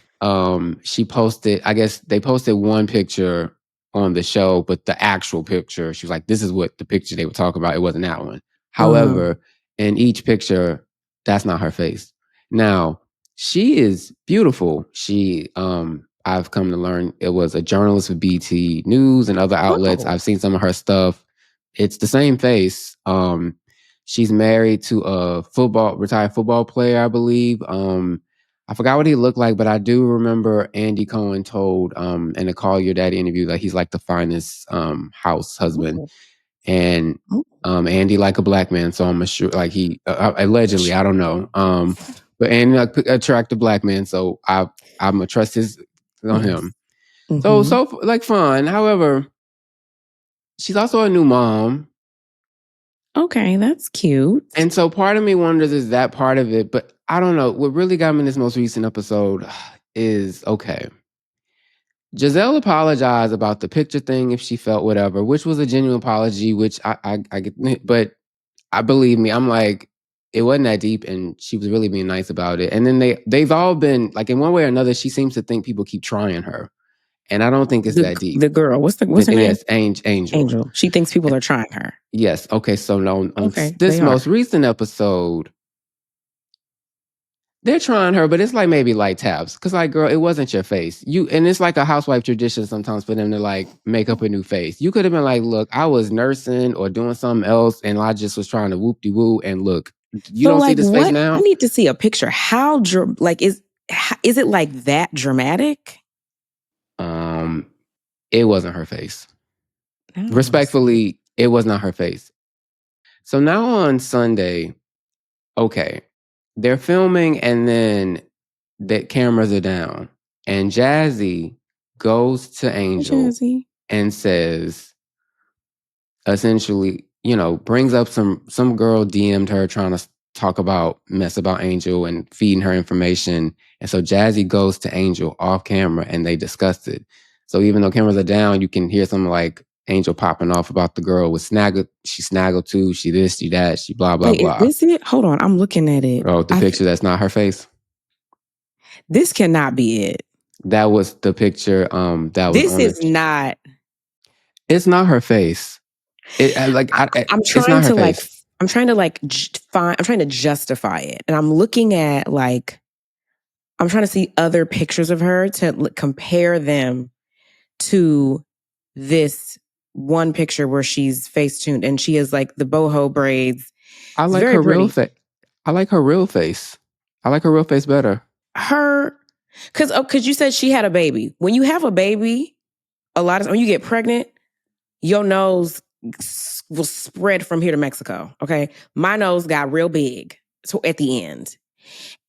she posted, I guess they posted one picture on the show, but the actual picture, she was like, this is what the picture they were talking about. It wasn't that one. However, in each picture, that's not her face. Now, she is beautiful. She, I've come to learn it was a journalist for BT News and other outlets. I've seen some of her stuff. It's the same face. She's married to a retired football player, I believe. I forgot what he looked like, but I do remember Andy Cohen told in a Call Your Daddy interview that he's like the finest house husband. And Andy like a black man, so I'm sure like he allegedly, I don't know. But Andy like attractive black man, so I'm gonna trust on him. So like fun. However, she's also a new mom. Okay, that's cute. And so part of me wonders, is that part of it? But I don't know. What really got me in this most recent episode is, okay, Giselle apologized about the picture thing if she felt whatever, which was a genuine apology, which I get, but I believe me, I'm like, it wasn't that deep, and she was really being nice about it. And then they've all been like, in one way or another, she seems to think people keep trying her, and I don't think it's that deep. The girl, what's her name? Yes, Angel. Angel. She thinks people are trying her. Yes. Okay. So no, on Okay, this most recent episode, they're trying her, but it's like maybe light taps. Cause like, girl, it wasn't your face. And it's like a housewife tradition sometimes for them to like make up a new face. You could have been like, look, I was nursing or doing something else, and I just was trying to whoop-de-woo, and look, you don't see this face now? I need to see a picture. How like is it like that dramatic? It wasn't her face. Respectfully, it was not her face. So now on Sunday, okay, they're filming, and then the cameras are down, and Jazzy goes to Angel and says, essentially, brings up some girl DM'd her trying to talk about mess about Angel and feeding her information. And so Jazzy goes to Angel off camera, and they discussed it. So even though cameras are down, you can hear something like Angel popping off about the girl with snaggle. She snaggled too. She this, she that, she blah, blah, blah. Is this it? Hold on. I'm looking at it. Oh, the picture that's not her face? This cannot be it. That was the picture. That was. This is not. It's not her face. I'm trying to justify it, and I'm looking at I'm trying to see other pictures of her to compare them to this one picture where she's face tuned and she has like the boho braids. I like her real face. I like her real face. I like her real face better. Because you said she had a baby. When you have a baby, when you get pregnant, your nose will spread from here to Mexico. Okay, my nose got real big. So at the end,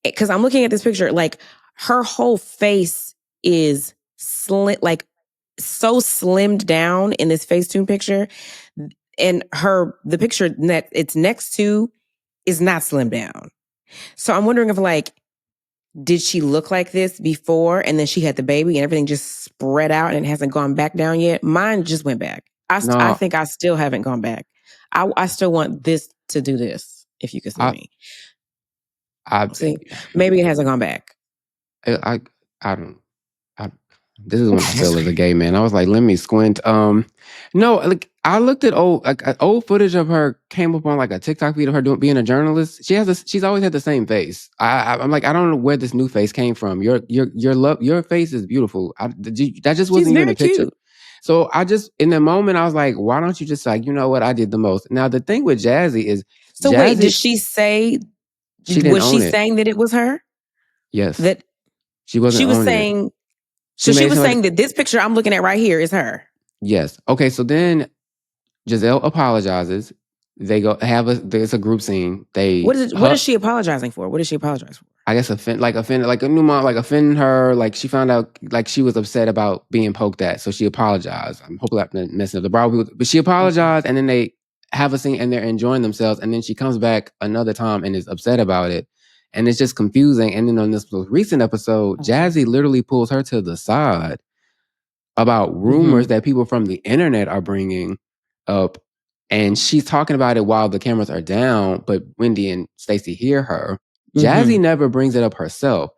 because I'm looking at this picture, like her whole face is slim, like so slimmed down in this Facetune picture, and the picture that it's next to is not slimmed down. So I'm wondering if did she look like this before, and then she had the baby, and everything just spread out and it hasn't gone back down yet? Mine just went back. I think I still haven't gone back. I still want this to do this. If you could see me. See, maybe it hasn't gone back. I don't. This is when I feel as a gay man. I was like, let me squint. No, like I looked at old footage of her came up on like a TikTok feed of her being a journalist. She's always had the same face. I'm like, I don't know where this new face came from. Your face is beautiful. That just wasn't even a picture. Cute. So in the moment, I was like, why don't you just like, you know what? I did the most. Now the thing with Jazzy is, wait, did she say? Was she saying that it was her? Yes. That she wasn't. She was saying. So she was saying that this picture I'm looking at right here is her. Yes. Okay. So then Giselle apologizes. They go there's a group scene. What is she apologizing for? What did she apologize for? I guess offending like a new mom, like offending her. Like she found out like she was upset about being poked at. So she apologized. I'm hoping I'm not messing up the brow. But she apologized, and then they have a scene and they're enjoying themselves. And then she comes back another time and is upset about it. And it's just confusing. And then on this most recent episode, Jazzy literally pulls her to the side about rumors that people from the internet are bringing up. And she's talking about it while the cameras are down, but Wendy and Stacey hear her. Jazzy never brings it up herself.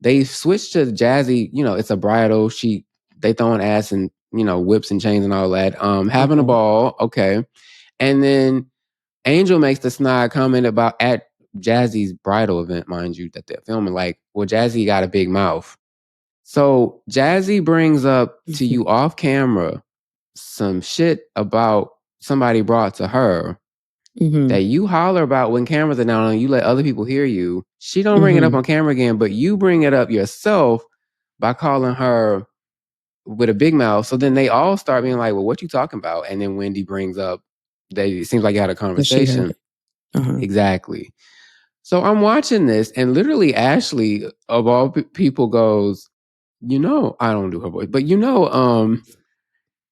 They switched to Jazzy, it's a bridal. They throwing ass and, whips and chains and all that. Having a ball. Okay. And then Angel makes the snide comment at Jazzy's bridal event, mind you, that they're filming, like, well, Jazzy got a big mouth. So Jazzy brings up to you off camera some shit about somebody brought to her that you holler about when cameras are down and you let other people hear you. She don't bring it up on camera again, but you bring it up yourself by calling her with a big mouth. So then they all start being like, well, what you talking about? And then Wendy brings up it seems like you had a conversation. Exactly. So I'm watching this, and literally Ashley, of all people, goes, I don't do her voice, but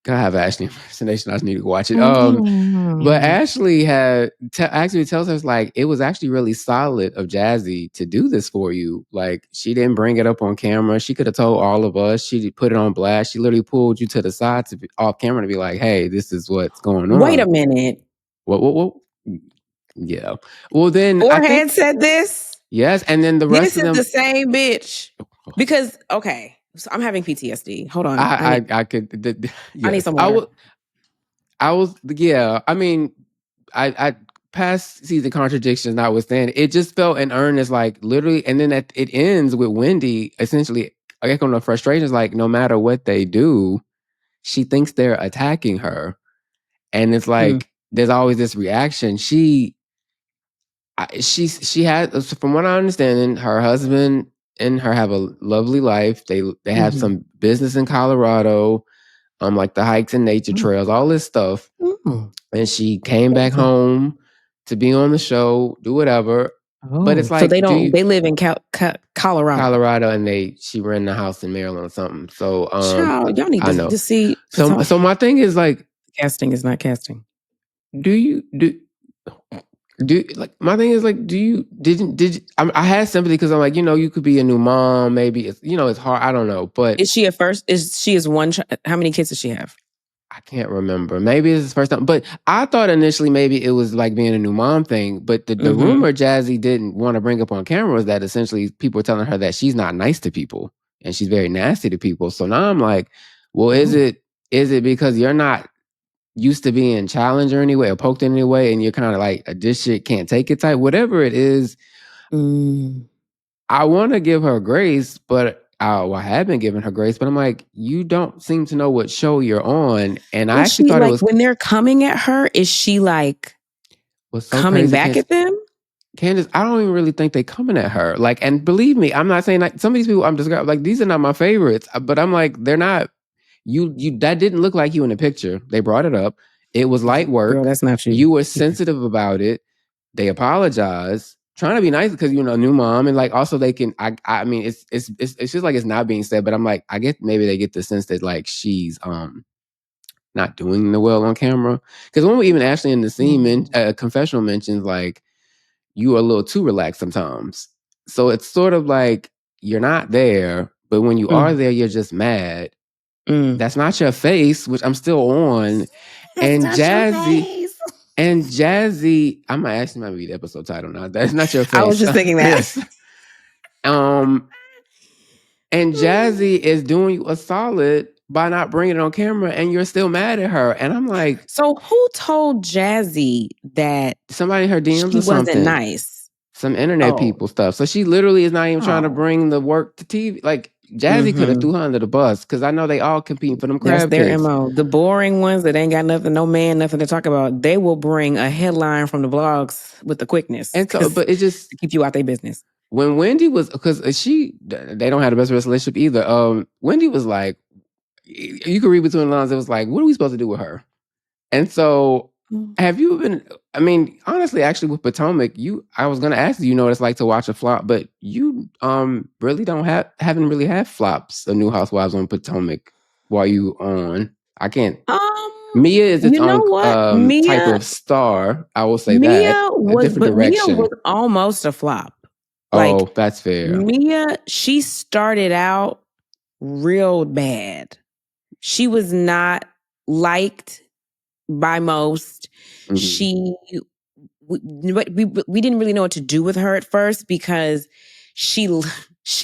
gotta have Ashley impersonation. I just need to watch it. But Ashley actually tells us like it was actually really solid of Jazzy to do this for you. Like she didn't bring it up on camera. She could have told all of us. She put it on blast. She literally pulled you to the side off camera to be like, "Hey, this is what's going on." Wait a minute. What? Yeah. Well, then Forehead said this. Yes, and then the rest of them. This is the same bitch. Because so I'm having PTSD. Hold on. I could. Yes. I need some water. I was. Yeah. I mean, I past season contradictions notwithstanding, it just felt in earnest, like literally, and then it ends with Wendy essentially echoing the frustrations, like no matter what they do, she thinks they're attacking her, and it's like there's always this reaction. She had, from what I understand, her husband and her have a lovely life. They have some business in Colorado, like the hikes and nature trails, all this stuff. And she came back home to be on the show, do whatever. But it's like, so they live in Colorado, and she rented a house in Maryland or something. So child, y'all need to see. So my thing is like, casting is not casting. My thing is like, I had sympathy because I'm like, you could be a new mom, maybe it's hard. I don't know, but is she one? How many kids does she have? I can't remember. Maybe it's his first time, but I thought initially maybe it was like being a new mom thing. But the rumor Jazzy didn't want to bring up on camera was that essentially people were telling her that she's not nice to people and she's very nasty to people. So now I'm like, well, is it because you're not used to being challenged or anyway or poked in any way, and you're kind of like this shit can't take it type, whatever it is. I want to give her grace, but I have been giving her grace, but I'm like, you don't seem to know what show you're on. And I actually thought it was when they're coming at her, is she like coming back at them? Candiace, I don't even really think they're coming at her. Like, and believe me, I'm not saying like some of these people I'm describing, like these are not my favorites, but I'm like, they're not. You that didn't look like you in the picture. They brought it up. It was light work. Girl, that's not you. You were sensitive about it. They apologized, trying to be nice because new mom, and like also they can. I mean, it's just like it's not being said, but I'm like, I get maybe they get the sense that like she's not doing the well on camera, because when we even Ashley in the scene confessional mentions like you are a little too relaxed sometimes. So it's sort of like you're not there, but when you are there, you're just mad. That's not your face, which I'm still on. And Jazzy, I'm gonna ask you might be the episode title now. That's not your face. I was just thinking that. Yes. And Jazzy is doing you a solid by not bringing it on camera, and you're still mad at her. And I'm like, so who told Jazzy that somebody in her DMs she or something? Wasn't nice. Some internet people stuff. So she literally is not even trying to bring the work to TV. Like Jazzy could have threw her under the bus because I know they all competing for them crab That's their cakes. MO. The boring ones that ain't got nothing, nothing to talk about, they will bring a headline from the blogs with the quickness. And so, but it just to keep you out their business. When Wendy was, because they don't have the best relationship either. Wendy was like, you could read between the lines. It was like, what are we supposed to do with her? And so, have you been? I mean, honestly, actually, with Potomac, I was gonna ask you, what it's like to watch a flop, but you really haven't really had flops of New Housewives on Potomac while you on. I can't. Mia is its own type of star. I will say Mia that. Mia was almost a flop. Like, that's fair. Mia, she started out real bad. She was not liked by most. We didn't really know what to do with her at first because she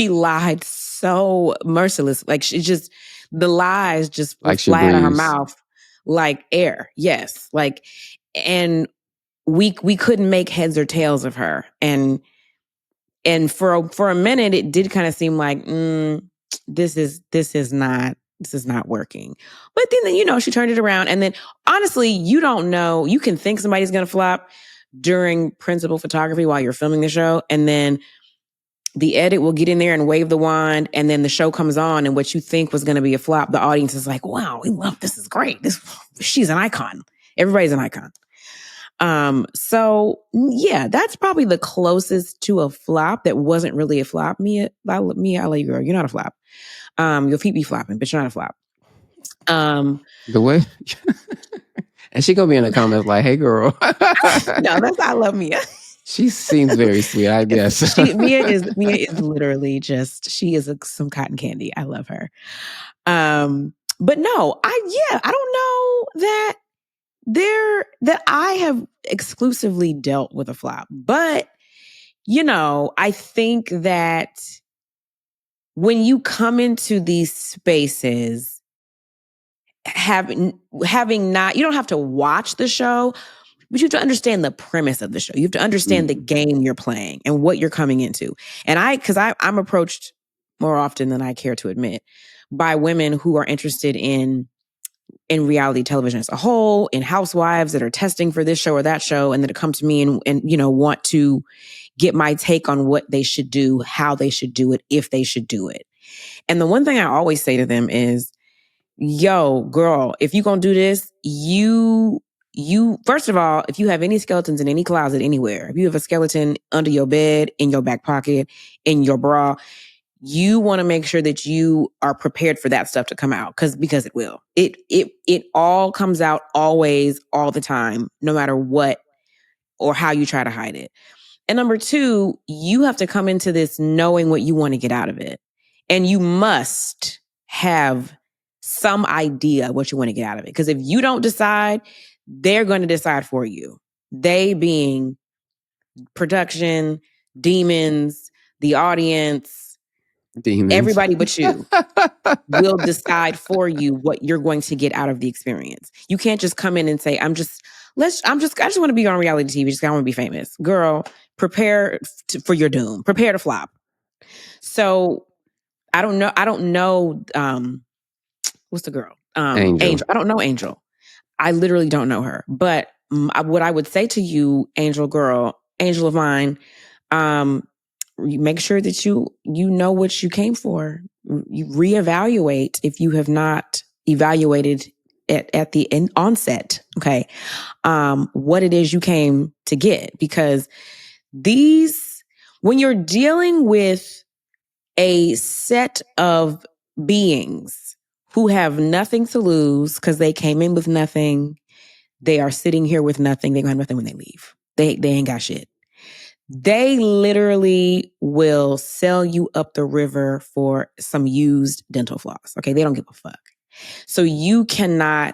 lied so merciless. Like the lies just like fly out of her mouth like air. Yes. Like, and we couldn't make heads or tails of her. And for a minute, it did kind of seem like this is not working. But then she turned it around, and then honestly, you don't know. You can think somebody's gonna flop during principal photography while you're filming the show, and then the edit will get in there and wave the wand, and then the show comes on, and what you think was gonna be a flop, the audience is like, "Wow, we love this. Is great. She's an icon. Everybody's an icon." So yeah, that's probably the closest to a flop that wasn't really a flop. Mia, I'll let you go. You're not a flop. Your feet be flopping, but you're not a flop. The way, and she gonna be in the comments like, "Hey, girl." No, I love Mia. She seems very sweet, I guess. Mia is literally just, she is some cotton candy. I love her. But no, I don't know that I have exclusively dealt with a flop. But, I think that when you come into these spaces, having not, you don't have to watch the show, but you have to understand the premise of the show. You have to understand the game you're playing and what you're coming into. And I'm approached more often than I care to admit by women who are interested in reality television as a whole, in housewives that are testing for this show or that show, and that come to me and want to get my take on what they should do, how they should do it, if they should do it. And the one thing I always say to them is, yo, girl, if you're going to do this, you first of all, if you have any skeletons in any closet anywhere, if you have a skeleton under your bed, in your back pocket, in your bra, you want to make sure that you are prepared for that stuff to come out, because it will. It all comes out always, all the time, no matter what or how you try to hide it. And number two, you have to come into this knowing what you want to get out of it. And you must have some idea what you want to get out of it. Because if you don't decide, they're going to decide for you. They being production, demons, the audience, Demons. everybody but you will decide for you what you're going to get out of the experience. You can't just come in and say, I just want to be on reality TV. I want to be famous. Girl, prepare for your doom. Prepare to flop. So I don't know. What's the girl? Angel. I don't know Angel. I literally don't know her. But what I would say to you, Angel girl, Angel of mine, you make sure that you know what you came for. You reevaluate if you have not evaluated at the onset. Okay, what it is you came to get, because when you're dealing with a set of beings who have nothing to lose because they came in with nothing, they are sitting here with nothing. They gonna have nothing when they leave. They ain't got shit. They literally will sell you up the river for some used dental floss. Okay, they don't give a fuck. So you can't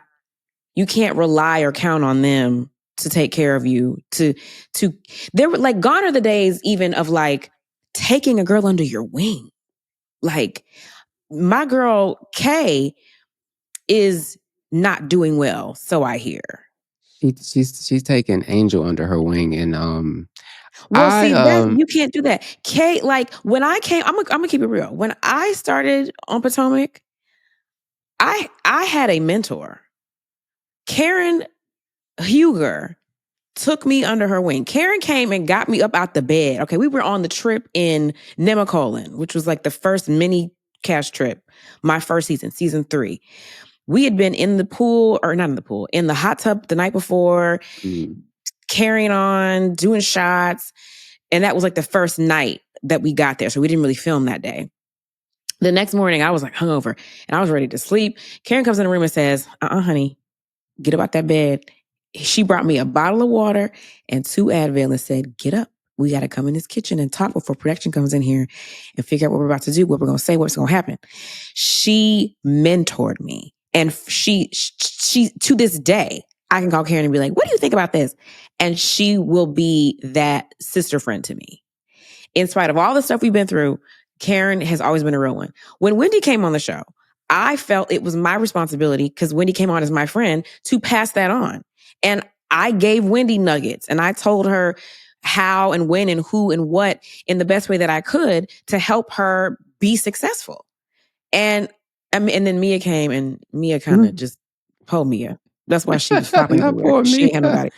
rely or count on them to take care of you. There were like, gone are the days even of like taking a girl under your wing. Like, my girl Kay is not doing well, so I hear. She's taken Angel under her wing, and you can't do that. Kay, like, when I came, I'm gonna keep it real. When I started on Potomac, I had a mentor. Karen Huger took me under her wing. Karen came and got me up out the bed. Okay, we were on the trip in Nemacolin, which was like the first mini cast trip, my first season 3. We had been in the pool, or not in the pool, in the hot tub the night before, carrying on, doing shots. And that was like the first night that we got there. So we didn't really film that day. The next morning, I was like hungover and I was ready to sleep. Karen comes in the room and says, honey, get up out that bed. She brought me a bottle of water and 2 Advil and said, get up. We got to come in this kitchen and talk before production comes in here and figure out what we're about to do, what we're going to say, what's going to happen. She mentored me. And she to this day, I can call Karen and be like, what do you think about this? And she will be that sister friend to me. In spite of all the stuff we've been through, Karen has always been a real one. When Wendy came on the show, I felt it was my responsibility, because Wendy came on as my friend, to pass that on. And I gave Wendy nuggets and I told her how and when and who and what in the best way that I could to help her be successful. And then Mia came, and Mia kind of just pulled Mia. That's why she was flopping everywhere. She ain't had nobody.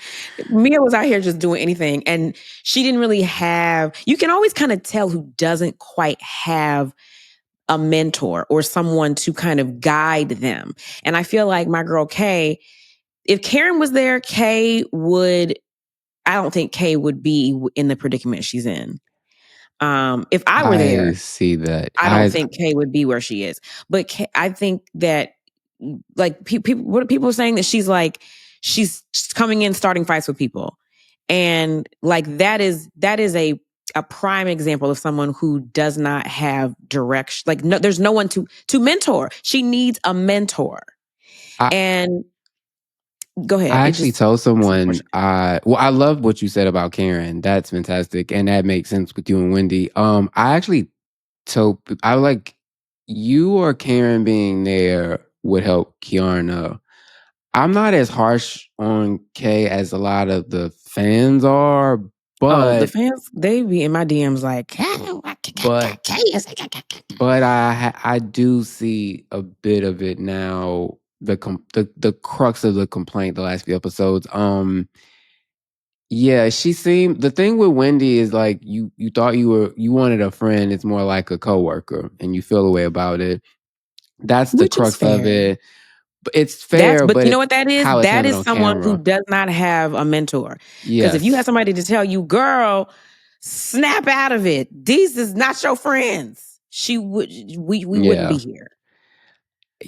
Mia was out here just doing anything. And she didn't really have, you can always kind of tell who doesn't quite have a mentor or someone to kind of guide them. And I feel like my girl Kay, if Karen was there, I don't think Kay would be in the predicament she's in. If I were there, I see that. I don't think Kay would be where she is. But I think that like people, what are people saying that she's coming in starting fights with people, and like that is a prime example of someone who does not have direction. Like no, there's no one to mentor. She needs a mentor. And go ahead. I actually told someone, I love what you said about Karen. That's fantastic. And that makes sense with you and Wendy. I actually told, I like you or Karen being there would help Kiarna. I'm not as harsh on Kay as a lot of the fans are, but the fans, they be in my DMs like, but I do see a bit of it now. The crux of the complaint the last few episodes. Yeah, she seemed, the thing with Wendy is like you thought you wanted a friend. It's more like a coworker, and you feel a way about it. That's the crux of it. But it's fair, but you know what that is? That is someone camera. who does not have a mentor. Yes. Because if you have somebody to tell you, girl, snap out of it. These is not your friends. We wouldn't be here.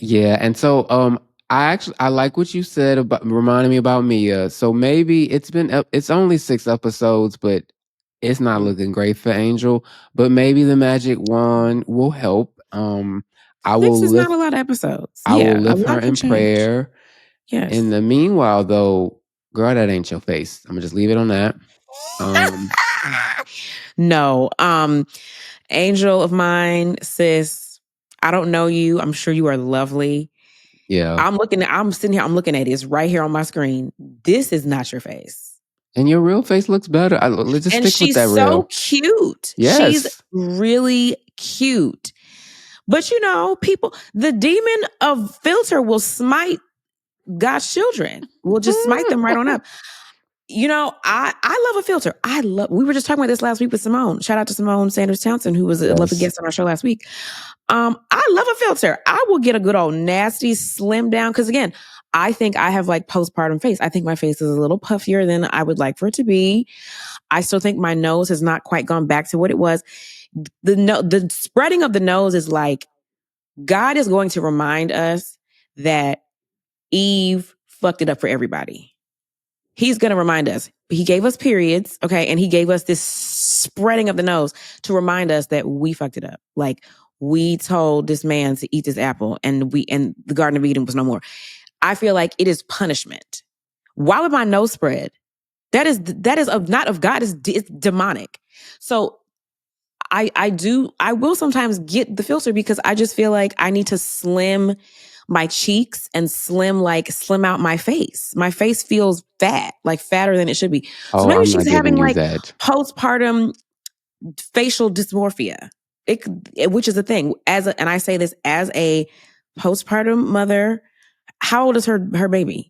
Yeah, and so I like what you said about reminding me about Mia. So maybe it's only 6 episodes, but it's not looking great for Angel. But maybe the magic wand will help. I will 6 is lift, not a lot of episodes. I will a lift her lot in could change. prayer. Yes. In the meanwhile, though, girl, that ain't your face. I'm gonna just leave it on that. No, Angel of mine, sis. I don't know you. I'm sure you are lovely. Yeah. I'm sitting here. I'm looking at it. It's right here on my screen. This is not your face. And your real face looks better. Let's just stick with that real. She's so cute. Yes. She's really cute. But you know, people, the demon of filter will smite God's children. We'll just smite them right on up. You know, I love a filter. We were just talking about this last week with Simone. Shout out to Simone Sanders Townsend, who was a lovely guest on our show last week. I love a filter. I will get a good old nasty slim down. Cause again, I think I have like postpartum face. I think my face is a little puffier than I would like for it to be. I still think my nose has not quite gone back to what it was. The spreading of the nose is like, God is going to remind us that Eve fucked it up for everybody. He's going to remind us. He gave us periods, okay? And he gave us this spreading of the nose to remind us that we fucked it up. Like, we told this man to eat this apple and the Garden of Eden was no more. I feel like it is punishment. Why would my nose spread? That is not of God. It's demonic. So I will sometimes get the filter because I just feel like I need to slim my cheeks and slim out my face. My face feels fat, like fatter than it should be. So maybe she's having like postpartum facial dysmorphia, which is a thing. And I say this as a postpartum mother. How old is her baby?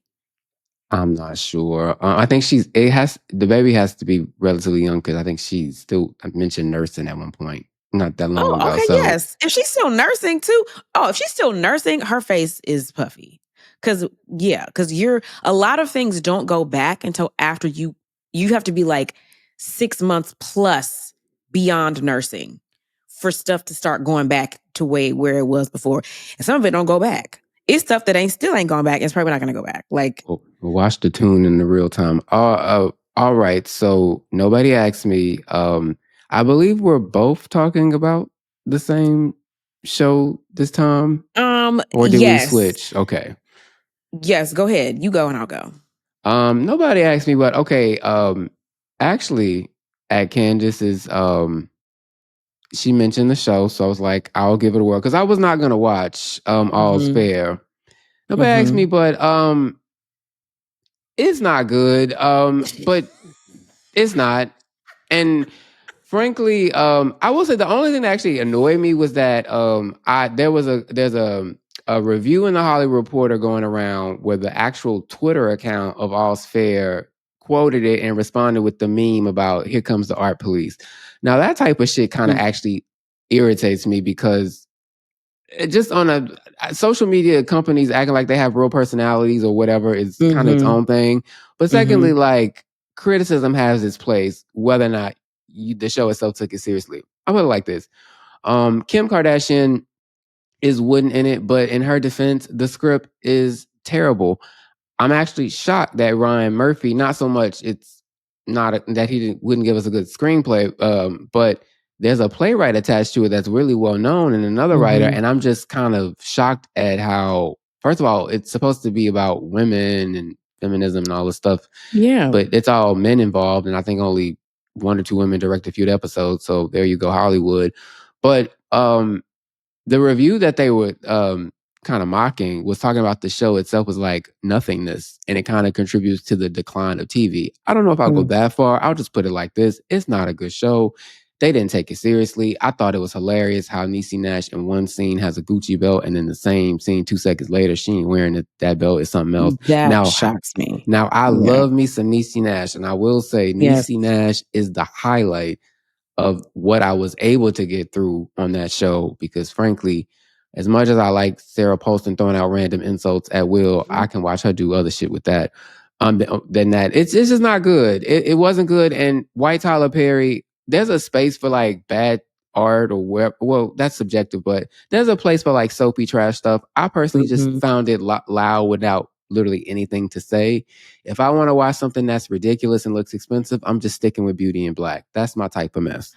I'm not sure. I think the baby has to be relatively young because I think she's still, I mentioned nursing at one point, not that long ago. Okay, so. Yes. If she's still nursing too. If she's still nursing, her face is puffy. Because a lot of things don't go back until after you have to be like 6 months plus beyond nursing for stuff to start going back to where it was before. And some of it don't go back. It's stuff that still ain't going back. It's probably not going to go back. Like, watch the tune in the real time. All right. So nobody asked me. I believe we're both talking about the same show this time. Or did we switch? Okay. Yes, go ahead. You go and I'll go. Nobody asked me, but okay. Actually, at Candiace's, she mentioned the show, so I was like, I'll give it a whirl because I was not gonna watch All's Fair. Nobody asked me, but it's not good. But it's not. And frankly, I will say the only thing that actually annoyed me was that there's a review in the Hollywood Reporter going around where the actual Twitter account of All's Fair quoted it and responded with the meme about "Here comes the art police." Now that type of shit kind of actually irritates me because just on a social media, companies acting like they have real personalities or whatever is kind of its own thing. But secondly, like criticism has its place, whether or not the show itself took it seriously. I put it like this: Kim Kardashian is wooden in it, but in her defense, the script is terrible. I'm actually shocked that Ryan Murphy, not so much it's not that he wouldn't give us a good screenplay, but there's a playwright attached to it that's really well known and another writer, and I'm just kind of shocked at how, first of all, it's supposed to be about women and feminism and all this stuff. Yeah. But it's all men involved, and I think only 1 or 2 women direct a few episodes, so there you go, Hollywood. But the review that they were kind of mocking was talking about the show itself was like nothingness, and it kind of contributes to the decline of TV. I don't know if I'll go that far. I'll just put it like this. It's not a good show. They didn't take it seriously. I thought it was hilarious how Niecy Nash in one scene has a Gucci belt, and in the same scene 2 seconds later, she ain't wearing it. That belt is something else. That shocks me. Now, I love me some Niecy Nash, and I will say Niecy Nash is the highlight of what I was able to get through on that show, because frankly, as much as I like Sarah Paulson throwing out random insults at will, I can watch her do other shit with that. Than that, it's just not good. It wasn't good. And White Tyler Perry, there's a space for like bad art or where. Well, that's subjective, but there's a place for like soapy trash stuff. I personally just found it loud without literally anything to say. If I want to watch something that's ridiculous and looks expensive, I'm just sticking with Beauty and Black. That's my type of mess.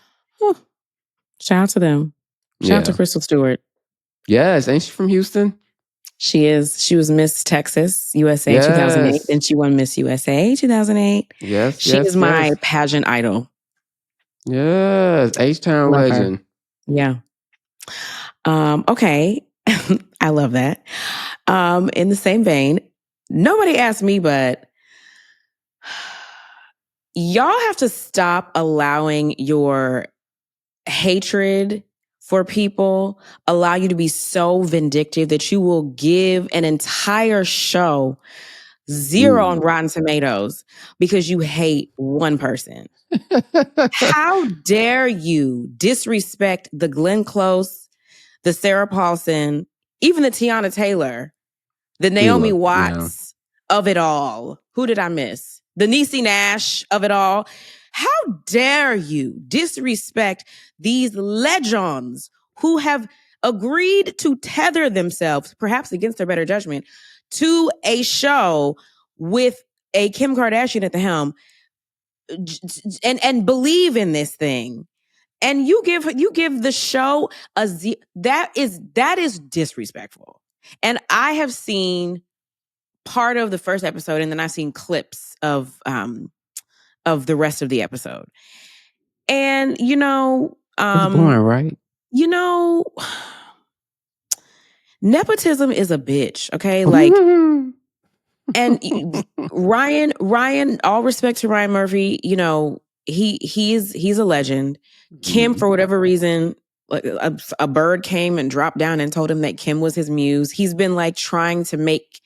Shout out to them. Shout out to Crystal Stewart. Yes, ain't she from Houston? She is. She was Miss Texas USA 2008, and she won Miss USA 2008. Yes, she is my pageant idol. Yes, H-Town legend. Her. Yeah. Okay, I love that. In the same vein, nobody asked me, but y'all have to stop allowing your hatred for people allow you to be so vindictive that you will give an entire show 0 on Rotten Tomatoes because you hate one person. How dare you disrespect the Glenn Close, the Sarah Paulson, even the Tiana Taylor, the Naomi Watts of it all. Who did I miss? The Niecy Nash of it all. How dare you disrespect these legends who have agreed to tether themselves, perhaps against their better judgment, to a show with a Kim Kardashian at the helm and believe in this thing. And you give the show that is disrespectful. And I have seen part of the first episode, and then I've seen clips of the rest of the episode. And it's boring, right? Nepotism is a bitch, okay? Like, and Ryan, all respect to Ryan Murphy, he's a legend. Kim, for whatever reason, like a bird came and dropped down and told him that Kim was his muse. He's been like trying to make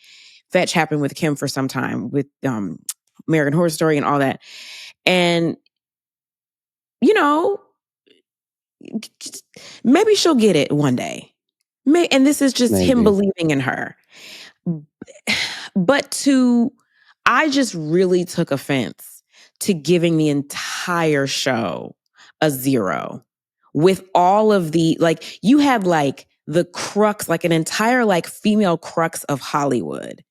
fetch happen with Kim for some time with American Horror Story and all that. And maybe she'll get it one day. And this is just him believing in her. But I just really took offense to giving the entire show a 0 with all of the, like, you had like the crux, like an entire like female crux of Hollywood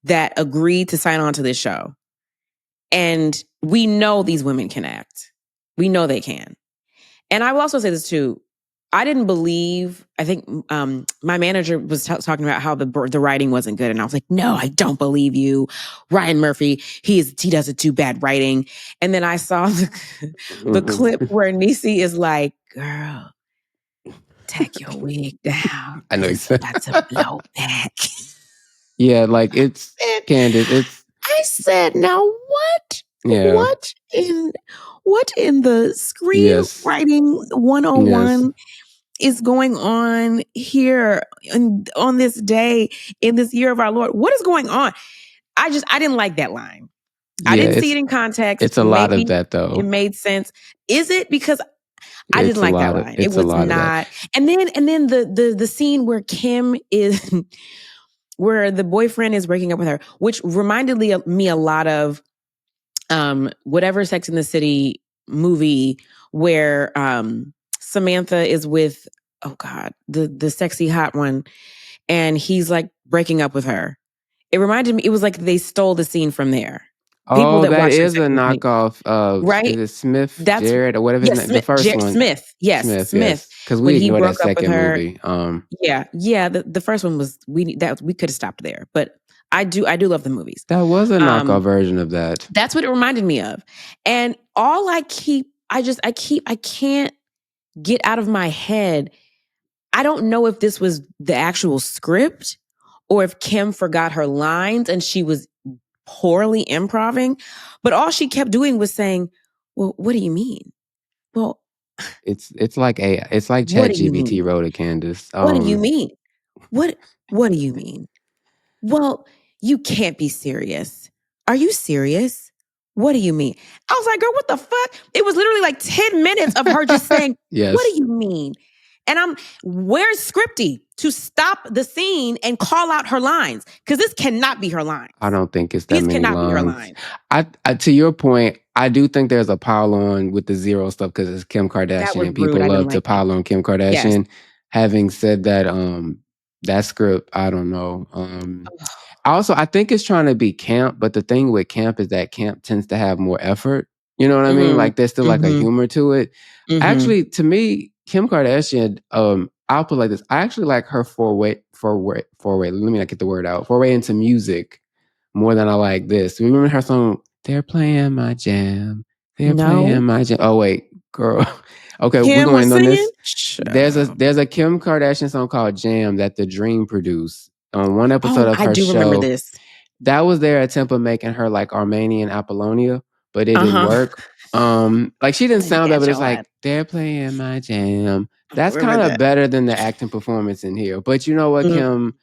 that agreed to sign on to this show. And we know these women can act. We know they can. And I will also say this too. I didn't believe, I think my manager was talking about how the writing wasn't good. And I was like, no, I don't believe you. Ryan Murphy, he doesn't do bad writing. And then I saw the clip where Niecy is like, girl, take your wig down. I know exactly. That's a blow back. Yeah, like it's Candiace. I said, now what? Yeah. What in the screenwriting 101 is going on here on this day in this year of our Lord? What is going on? I didn't like that line. I didn't see it in context. It's a lot of that though. It made sense. Is it? Because I didn't like that line. It was not. And then the scene where Kim is where the boyfriend is breaking up with her, which reminded me a lot of whatever Sex and the City movie where Samantha is with oh God, the sexy hot one, and he's like breaking up with her. It reminded me. It was like they stole the scene from there. People Oh, that that watch the is a Sex and the City, knockoff of, right? is it Smith, That's Jared, or whatever his yes, name? The first one. Smith. Yes, Smith, Smith. yes. Because When we he ignored that broke up with second her. movie. Yeah. The first one was we could have stopped there, but I do love the movies. That was a knockoff version of that. That's what it reminded me of. And all I can't get out of my head. I don't know if this was the actual script or if Kim forgot her lines and she was poorly improving, but all she kept doing was saying, well, what do you mean? Well, it's like ChatGPT wrote it, Candiace. What do you mean? What do you mean? Well, you can't be serious. Are you serious? What do you mean? I was like, girl, what the fuck? It was literally like 10 minutes of her just saying, yes. What do you mean? And where's Scripty to stop the scene and call out her lines? Because this cannot be her lines. I don't think it's that many lines. These cannot be her lines. I to your point, I do think there's a pile on with the zero stuff because it's Kim Kardashian and people love to pile on Kim Kardashian. Yes. Having said that, that script, I don't know. Also, I think it's trying to be camp, but the thing with camp is that camp tends to have more effort. You know what I mean? Like there's still like a humor to it. Actually, to me, Kim Kardashian, I'll put it like this. I actually like her foray. Let me not get the word out. Foray into music more than I like this. Remember her song, They're Playing My Jam. Playing my jam. Oh, wait, girl. Okay, we're going on this. There's a Kim Kardashian song called Jam that The Dream produced on one episode of her show. I do remember this. That was their attempt of making her like Armenian Apollonia, but it didn't work. Like she didn't sound bad, but it's like, They're Playing My Jam. That's kind of better than the acting performance in here. But you know what, Kim?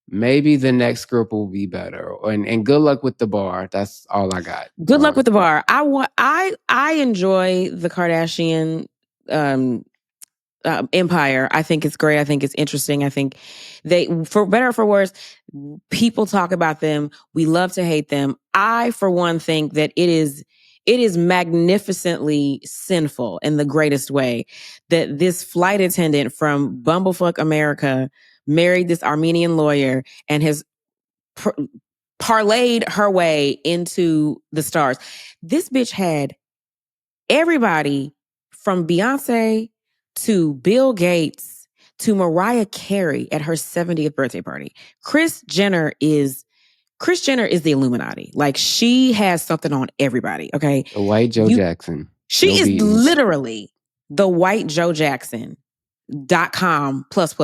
Maybe the next script will be better. And good luck with the bar. That's all I got. Good luck with the bar. I enjoy the Kardashian empire. I think it's great. I think it's interesting. I think they, for better or for worse, people talk about them. We love to hate them. I, for one, think that it is magnificently sinful in the greatest way that this flight attendant from Bumblefuck America married this Armenian lawyer and has parlayed her way into the stars. This bitch had everybody from Beyonce to Bill Gates to Mariah Carey at her 70th birthday party. Kris Jenner is the Illuminati. Like she has something on everybody. Okay. The white Joe Jackson. She is literally the white Joe Jackson.com plus.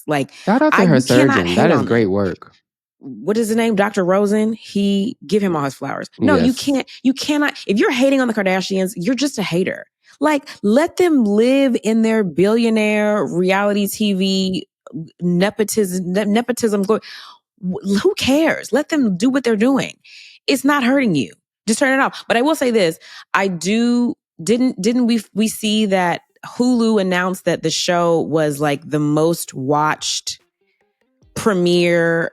Like shout out to her surgeon. That is great work. What is his name? Dr. Rosen. He give him all his flowers. No, yes. You cannot. If you're hating on the Kardashians, you're just a hater. Like let them live in their billionaire reality TV nepotism. Who cares? Let them do what they're doing. It's not hurting you. Just turn it off. But I will say this. Didn't we see that Hulu announced that the show was like the most watched premiere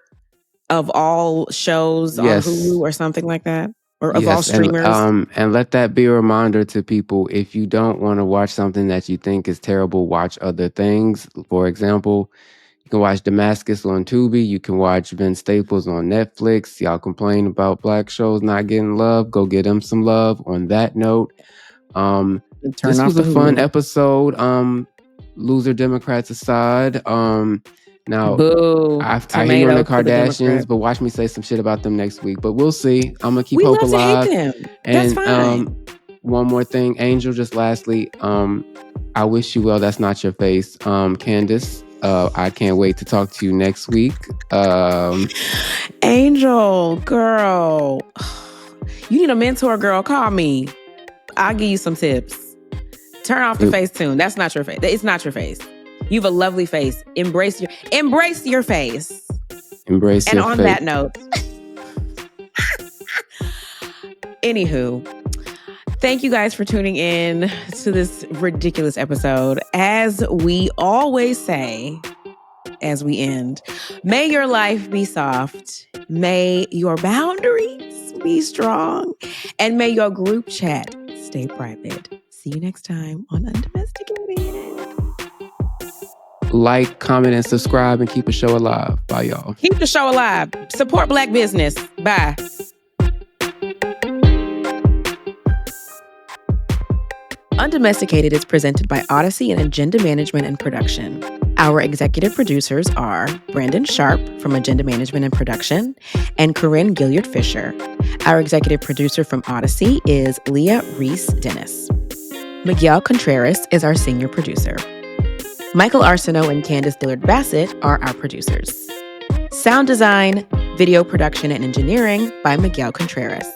of all shows on Hulu or something like that? Or of all streamers? And let that be a reminder to people, if you don't want to watch something that you think is terrible, watch other things. For example, you can watch Damascus on Tubi. You can watch Vince Staples on Netflix. Y'all complain about black shows not getting love. Go get them some love. On that note, this was a fun episode. Loser Democrats aside. Now, boo, I hear you on the Kardashians, but watch me say some shit about them next week. But we'll see. I'm going to keep hope alive. We love to hate them. And, that's fine. One more thing, Angel, just lastly, I wish you well. That's not your face. Candiace, I can't wait to talk to you next week. Angel, girl. You need a mentor, girl. Call me. I'll give you some tips. Turn off the face tune. That's not your face. It's not your face. You have a lovely face. Embrace your face. Embrace your face. And on that note, anywho, thank you guys for tuning in to this ridiculous episode. As we always say, as we end, may your life be soft. May your boundaries be strong. And may your group chat stay private. See you next time on Undomesticated. like, comment, and subscribe, and keep the show alive. Bye, y'all. Keep the show alive. Support Black business. Bye. Undomesticated is presented by Odyssey and Agenda Management and Production. Our executive producers are Brandon Sharp from Agenda Management and Production and Corinne Gilliard-Fisher. Our executive producer from Odyssey is Leah Reese-Dennis. Miguel Contreras is our senior producer. Michael Arsenault and Candiace Dillard-Bassett are our producers. Sound design, video production, and engineering by Miguel Contreras.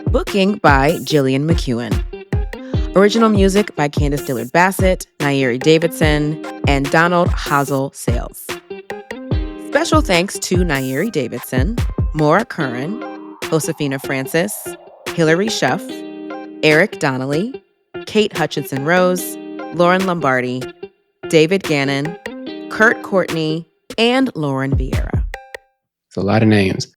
Booking by Jillian McEwen. Original music by Candiace Dillard-Bassett, Nairi Davidson, and Donald Hazel Sales. Special thanks to Nairi Davidson, Maura Curran, Josefina Francis, Hillary Schuff, Eric Donnelly, Kate Hutchinson-Rose, Lauren Lombardi, David Gannon, Kurt Courtney, and Lauren Vieira. It's a lot of names.